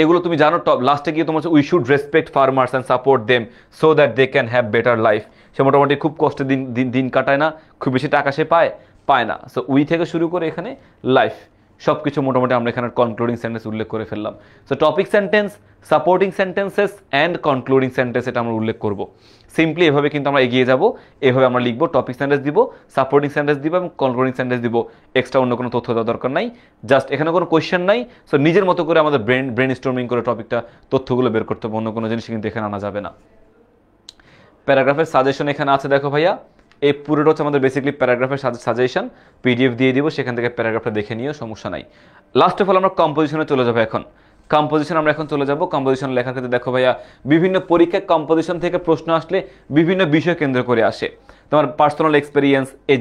S1: এগুলো তুমি জানো। লাস্টে গিয়ে তোমার we should respect farmers and support them so that they can have better life. সে মোটামুটি খুব কষ্টে দিন কাটায় না, খুব বেশি টাকা সে পায় না। সো উই থেকে শুরু করে এখানে লাইফ সব কিছু মোটামুটি আমরা এখানে কনক্লুডিং সেন্টেন্স উল্লেখ করে ফেললাম। So topic sentence, supporting sentences and concluding sentence এটা আমরা উল্লেখ করব। সিম্পলি এভাবে কিন্তু আমরা এগিয়ে যাব, এভাবে আমরা লিখবো, টপিক সেন্টেন্স দিব, সাপোর্টিং সেন্টেন্স দিব এবং কনক্লুডিং সেন্টেন্স দিব। এক্সট্রা অন্য কোনো তথ্য দেওয়ার দরকার নাই, জাস্ট এখানে কোনো কোয়েশ্চেন নাই। সো নিজের মতো করে আমাদের ব্রেন স্টর্মিং করে টপিকটা তথ্যগুলো বের করতে হবে, অন্য কোনো জিনিস কিন্তু এখানে আনা যাবে না। প্যারাগ্রাফের সাজেশন এখানে আছে, দেখো ভাইয়া, এই পুরোটা হচ্ছে আমাদের বেসিক্যালি প্যারাগ্রাফের সাজেশন, পিডিএফ দিয়ে দিব, সেখান থেকে প্যারাগ্রাফটা দেখে নিও, সমস্যা নাই। লাস্ট অফ অল আমরা কম্পোজিশনে চলে যাবো এখন। কম্পোজিশন আমরা এখন চলে যাব। কম্পোজিশন লেখার ক্ষেত্রে দেখো ভাইয়া, বিভিন্ন পরীক্ষায় কম্পোজিশন থেকে প্রশ্ন আসলে বিভিন্ন বিষয় কেন্দ্র করে আসে। তোমার personal experience, a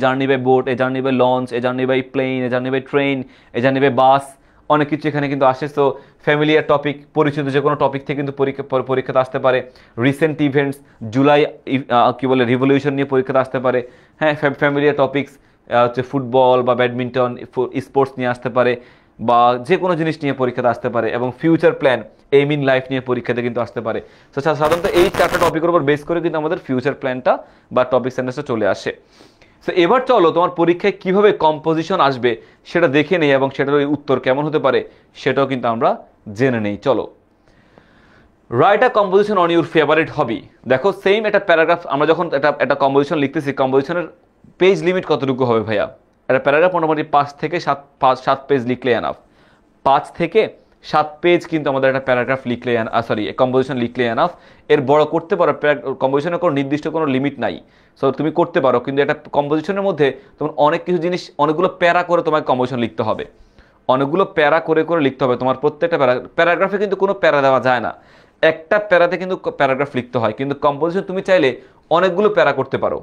S1: journey by boat, a journey by launch, a journey by plane, a journey by train, a journey by bus, অনেক কিছু এখানে কিন্তু আসে। সো ফ্যামিলিয়ার টপিক, পরিচিত যে কোনো টপিক থেকে কিন্তু পরীক্ষাতে আসতে পারে। রিসেন্ট ইভেন্টস, জুলাই রিভলিউশন নিয়ে পরীক্ষাতে আসতে পারে। হ্যাঁ, ফ্যামিলিয়ার টপিক্স হচ্ছে ফুটবল বা ব্যাডমিন্টন, স্পোর্টস নিয়ে আসতে পারে, বা যে কোনো জিনিস নিয়ে পরীক্ষাতে আসতে পারে। এবং future plan, aim in life নিয়ে পরীক্ষাতে কিন্তু আসতে পারে। তো সাধারণত এই 4টা টপিকের উপর বেস করে কিন্তু আমাদের ফিউচার প্ল্যানটা বা টপিক সেন্টেন্সটা চলে আসে। সো এবার চলো তোমার পরীক্ষায় কিভাবে কম্পোজিশন আসবে সেটা দেখে নেই, এবং সেটার ওই উত্তর কেমন হতে পারে সেটাও কিন্তু আমরা জেনে নেই। চলো, write a composition on your favourite হবি। দেখো সেম একটা প্যারাগ্রাফ আমরা যখন একটা কম্পোজিশন লিখতেছি, কম্পোজিশনের পেজ লিমিট কতটুকু হবে ভাইয়া? একটা প্যারাগ্রাফ মোটামুটি 5 থেকে 7 পেজ লিখলে এনাফ। 5 থেকে 7 পেজ কিন্তু আমাদের একটা প্যারাগ্রাফ লিখলে কম্পোজিশন লিখলে এনাফ। এর বড় করতে পারো, কম্পোজিশনের কোনো নির্দিষ্ট কোনো লিমিট নাই। সো তুমি করতে পারো, কিন্তু একটা কম্পোজিশনের মধ্যে তোমার অনেক কিছু জিনিস, অনেকগুলো প্যারা করে তোমাকে কম্পোজিশন লিখতে হবে, অনেকগুলো প্যারা করে লিখতে হবে। তোমার প্রত্যেকটা প্যারাগ্রাফে কিন্তু কোনো প্যারা দেওয়া যায় না, একটা প্যারাতে কিন্তু প্যারাগ্রাফ লিখতে হয়। কিন্তু কম্পোজিশন তুমি চাইলে অনেকগুলো প্যারা করতে পারো,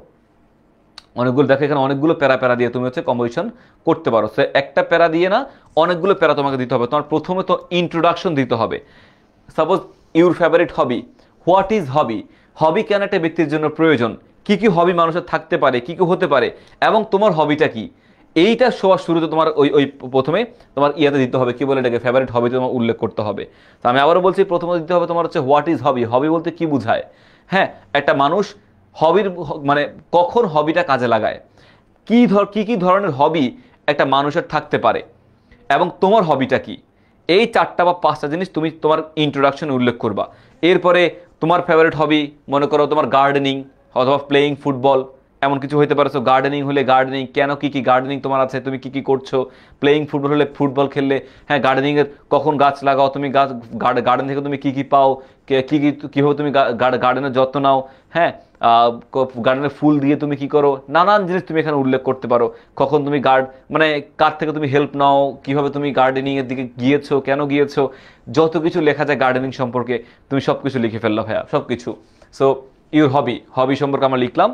S1: অনেকগুলো, দেখো এখানে অনেকগুলো প্যারা দিয়ে তুমি হচ্ছে কম্পোজিশন করতে পারো। সো একটা প্যারা দিয়ে না, অনেকগুলো প্যারা তোমাকে দিতে হবে। তোমার প্রথমে তো ইন্ট্রোডাকশন দিতে হবে। Suppose your favourite hobby, what is hobby, hobby কেন একটা ব্যক্তির জন্য প্রয়োজন, কি কি হবি মানুষের থাকতে পারে, কি কি হতে পারে, এবং তোমার হবিটা কি, এইটা সবার শুরুতে তোমার ওই প্রথমে তোমার ইয়াতে দিতে হবে, কি বলে এটাকে, ফেভারিট হবি তোমার উল্লেখ করতে হবে। তো আমি আবারও বলছি, প্রথমে দিতে হবে তোমার হচ্ছে হোয়াট ইজ হবি। হবি বলতে কি বোঝায়? হ্যাঁ, একটা মানুষ হবির মানে কখন হবিটা কাজে লাগায়, কি ধরনের হবি একটা মানুষের থাকতে পারে, এবং তোমার হবিটা কি, এই 4টা বা 5টা জিনিস তুমি তোমার ইন্ট্রোডাকশনে উল্লেখ করবা। এরপরে তোমার ফেভারিট হবি, মনে করো তোমার গার্ডেনিং অথবা প্লেয়িং ফুটবল, এমন কিছু হতে পারে। সো গার্ডেনিং হলে গার্ডেনিং কেন, কি গার্ডেনিং তোমার আছে, তুমি কি করছো। প্লেয়িং ফুটবল হলে ফুটবল খেললে, হ্যাঁ, গার্ডেনিংয়ের কখন গাছ লাগাও তুমি, গার্ডেন থেকে তুমি কি পাও, কীভাবে তুমি গার্ডেনের যত্ন নাও, হ্যাঁ, গার্ডেনের ফুল দিয়ে তুমি কি করো, নানান জিনিস তুমি এখানে উল্লেখ করতে পারো। কখন তুমি মানে কার থেকে তুমি হেল্প নাও, কিভাবে তুমি গার্ডেনিংয়ের দিকে গিয়েছো, কেন গিয়েছো, যত কিছু লেখা যায় গার্ডেনিং সম্পর্কে তুমি সব কিছু লিখে ফেললাম ভাইয়া, সব কিছু। সো ইউর হবি সম্পর্কে আমরা লিখলাম।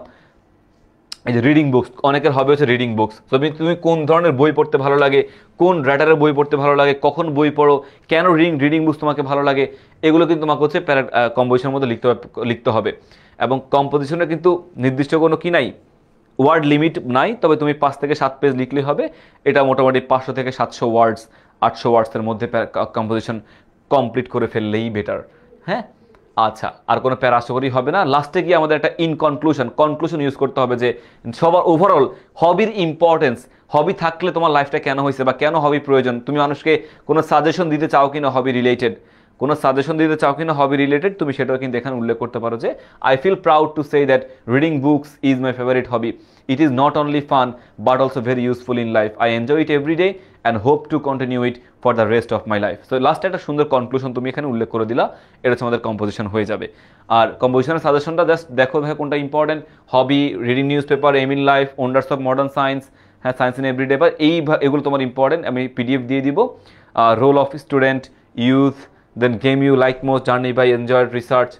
S1: এই যে রিডিং বুকস, অনেকের হবি হচ্ছে রিডিং বুকস। তো তুমি কোন ধরনের বই পড়তে ভালো লাগে, কোন রাইটারের বই পড়তে ভালো লাগে, কখন বই পড়ো, কেন রিডিং বুকস তোমাকে ভালো লাগে, এগুলো কিন্তু তোমাকে হচ্ছে কম্পোজিশনের মধ্যে লিখতে হবে। এবং কম্পোজিশনে কিন্তু নির্দিষ্ট কোনো কি নাই, ওয়ার্ড লিমিট নাই, তবে তুমি 5 থেকে 7 পেজ লিখলেই হবে। এটা মোটামুটি 500 থেকে 700 ওয়ার্ডস, 800 ওয়ার্ডসের মধ্যে কম্পোজিশন কমপ্লিট করে ফেললেই বেটার। হ্যাঁ, আচ্ছা, আর কোনো প্যারা আশা করি হবে না। লাস্টে গিয়ে আমাদের একটা কনক্লুশন ইউজ করতে হবে যে সবার ওভারঅল হবির ইম্পর্টেন্স, হবি থাকলে তোমার লাইফটা কেন হয়েছে বা কেন হবি প্রয়োজন, তুমি মানুষকে কোনো সাজেশন দিতে চাও কিনা হবি রিলেটেড, কোনো সাজেশন দিতে চাও কিনা হবি রিলেটেড, তুমি সেটাও কিন্তু এখানে উল্লেখ করতে পারো যে I feel proud to say that reading books is my favourite hobby, it is not only fun but also very useful in life, I enjoy it every day and hope to continue it for the rest of my life. So লাস্টে একটা সুন্দর conclusion তুমি এখানে উল্লেখ করে দিলা, এটা হচ্ছে আমাদের কম্পোজিশন হয়ে যাবে। আর কম্পোজিশনের সাজেশনটা জাস্ট দেখো ভাই কোনটা important, hobby, reading newspaper, aim in life, wonders of modern science, হ্যাঁ সায়েন্স ইন এভরিডে, বা এগুলো তোমার ইম্পর্টেন্ট, আমি পিডিএফ দিয়ে দিব। Role of student, youth, then game you like most, journey by enjoyed, research,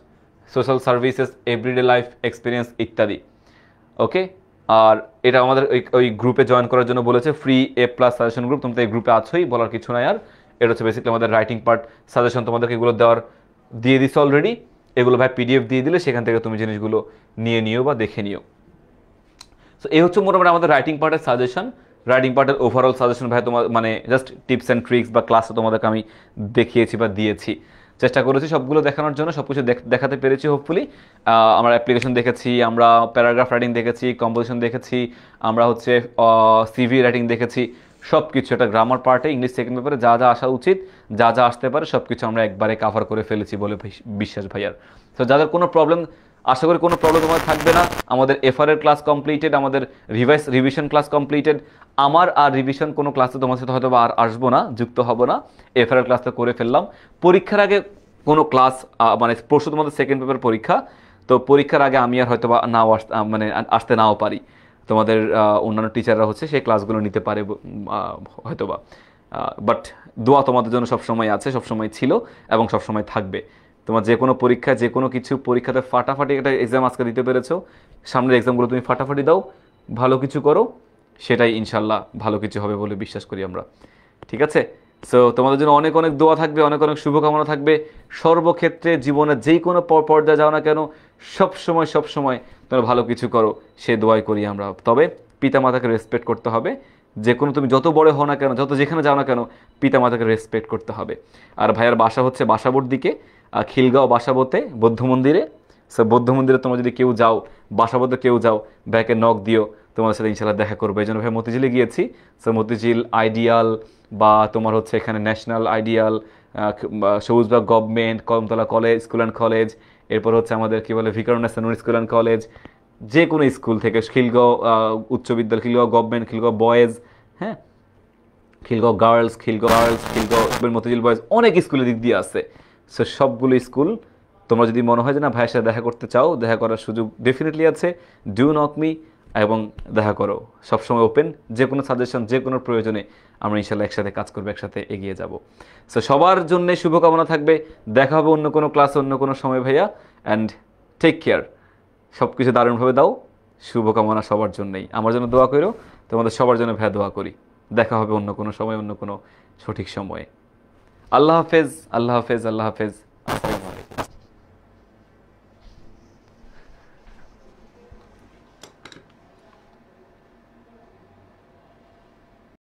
S1: social services, everyday life experience ইত্যাদি। Okay, আর এটা আমাদের ওই গ্রুপে জয়েন করার জন্য বলেছে, ফ্রি A+ সাজেশন গ্রুপ, তুমি তো এই গ্রুপে আছোই, বলার কিছু নাই আর। এটা হচ্ছে বেসিক্যালি আমাদের রাইটিং পার্ট সাজেশন, তোমাদেরকে এগুলো দিয়ে দিচ্ছে অলরেডি, এগুলো ভাই পিডিএফ দিয়ে দিলে সেখান থেকে তুমি জিনিসগুলো নিয়ে নিও বা দেখে নিও। সো এই হচ্ছে মোটামুটি আমাদের রাইটিং পার্টের সাজেশন, রাইটিং পার্টের ওভারঅল সাজেশন ভাই, তোমার মানে জাস্ট টিপস অ্যান্ড ট্রিক্স বা ক্লাসে তোমাদেরকে আমি দেখিয়েছি বা দিয়েছি, চেষ্টা করেছি সবগুলো দেখানোর জন্য, সব কিছু দেখাতে পেরেছি হোপফুলি। আমরা অ্যাপ্লিকেশন দেখেছি, আমরা প্যারাগ্রাফ রাইটিং দেখেছি, কম্পোজিশন দেখেছি, আমরা হচ্ছে সিভি রাইটিং দেখেছি, সব কিছু একটা গ্রামার পার্টে ইংলিশ সেকেন্ড পেপারে যা যা আসা উচিত, যা যা আসতে পারে সব কিছু আমরা একবারে কাভার করে ফেলেছি বলে বিশ্বাস ভাইয়ার। তো যাদের কোনো প্রবলেম, আশা করি কোনো প্রবলেম তোমার থাকবে না। আমাদের এফআর এর ক্লাস কমপ্লিটেড, আমাদের রিভিশন ক্লাস কমপ্লিটেড। আমার আর রিভিশন কোনো ক্লাসে তোমার সাথে হয়তো আর আসবো না, যুক্ত হব না, এফআর এর ক্লাসটা করে ফেললাম। পরীক্ষার আগে কোনো ক্লাস, মানে পরশু তোমাদের সেকেন্ড পেপার পরীক্ষা, তো পরীক্ষার আগে আমি আর হয়তো বা নাও মানে আসতে নাও পারি, তোমাদের অন্যান্য টিচাররা হচ্ছে সেই ক্লাসগুলো নিতে পারে হয়তো বা, বাট দোয়া তোমাদের জন্য সবসময় আছে, সবসময় ছিল এবং সবসময় থাকবে। তোমার যে কোনো পরীক্ষা, যে কোনো কিছু পরীক্ষাতে ফাটাফাটি একটা এক্সাম আজকে দিতে পেরেছো, সামনের এক্সামগুলো তুমি ফাটাফাটি দাও, ভালো কিছু করো, সেটাই ইনশাল্লাহ ভালো কিছু হবে বলে বিশ্বাস করি আমরা। ঠিক আছে, সো তোমাদের জন্য অনেক অনেক দোয়া থাকবে, অনেক অনেক শুভকামনা থাকবে। সর্বক্ষেত্রে জীবনের যেই কোনো পর্যায়ে যাও না কেন, সবসময় তোমরা ভালো কিছু করো, সে দোয়াই করি আমরা। তবে পিতামাতাকে রেসপেক্ট করতে হবে, যে কোনো তুমি যত বড় হও না কেন, যত যেখানে যাও না কেন, পিতামাতাকে রেসপেক্ট করতে হবে। আর ভাইয়ার বাসা হচ্ছে বাসাবোর দিকে, খিলগাঁও বাসাবোতে বৌদ্ধ মন্দিরে। সো বৌদ্ধ মন্দিরে তোমরা যদি কেউ যাও, বাসাবোতে কেউ যাও, ভাইকে নক দিও, তোমাদের সাথে ইনশাল্লাহ দেখা করবো। এই জন্য ভাই মতিঝিলে গিয়েছি। সো মতিঝিল আইডিয়াল, বা তোমার হচ্ছে এখানে national ideal, Sabujbagh government, Kalamtala college, school and college, এরপর হচ্ছে আমাদের কী বলে Viqarunnisa national school and college, যে কোনো স্কুল থেকে, খিলগাঁও উচ্চ বিদ্যালয়, খিলগাঁও গভর্নমেন্ট, খিলগাঁও বয়েজ, হ্যাঁ, খিলগাঁও গার্লস, খিলগাঁও মতিঝিল বয়েজ, অনেক স্কুলের দিক দিয়ে আছে। সো সবগুলো স্কুল তোমরা যদি মনে হয় যে না ভাইয়ের সাথে দেখা করতে চাও, দেখা করার সুযোগ ডেফিনেটলি আছে, ডু নক মি এবং দেখা করো, সবসময় ওপেন, যে কোনো সাজেশন, যে কোনো প্রয়োজনে আমরা ইনশাল্লাহ একসাথে কাজ করবো, একসাথে এগিয়ে যাব। সো সবার জন্য শুভকামনা থাকবে, দেখা হবে অন্য কোনো ক্লাসে, অন্য কোনো সময় ভাইয়া, অ্যান্ড টেক কেয়ার, সব কিছু দারুণভাবে দাও, শুভকামনা সবার জন্যই, আমার জন্য দোয়া করো, তোমাদের সবার জন্য ভাইয়া দোয়া করি। দেখা হবে অন্য কোনো সময়, অন্য কোনো সঠিক সময়ে। আল্লাহ হাফেজ, আল্লাহ হাফেজ, আল্লাহ হাফেজ।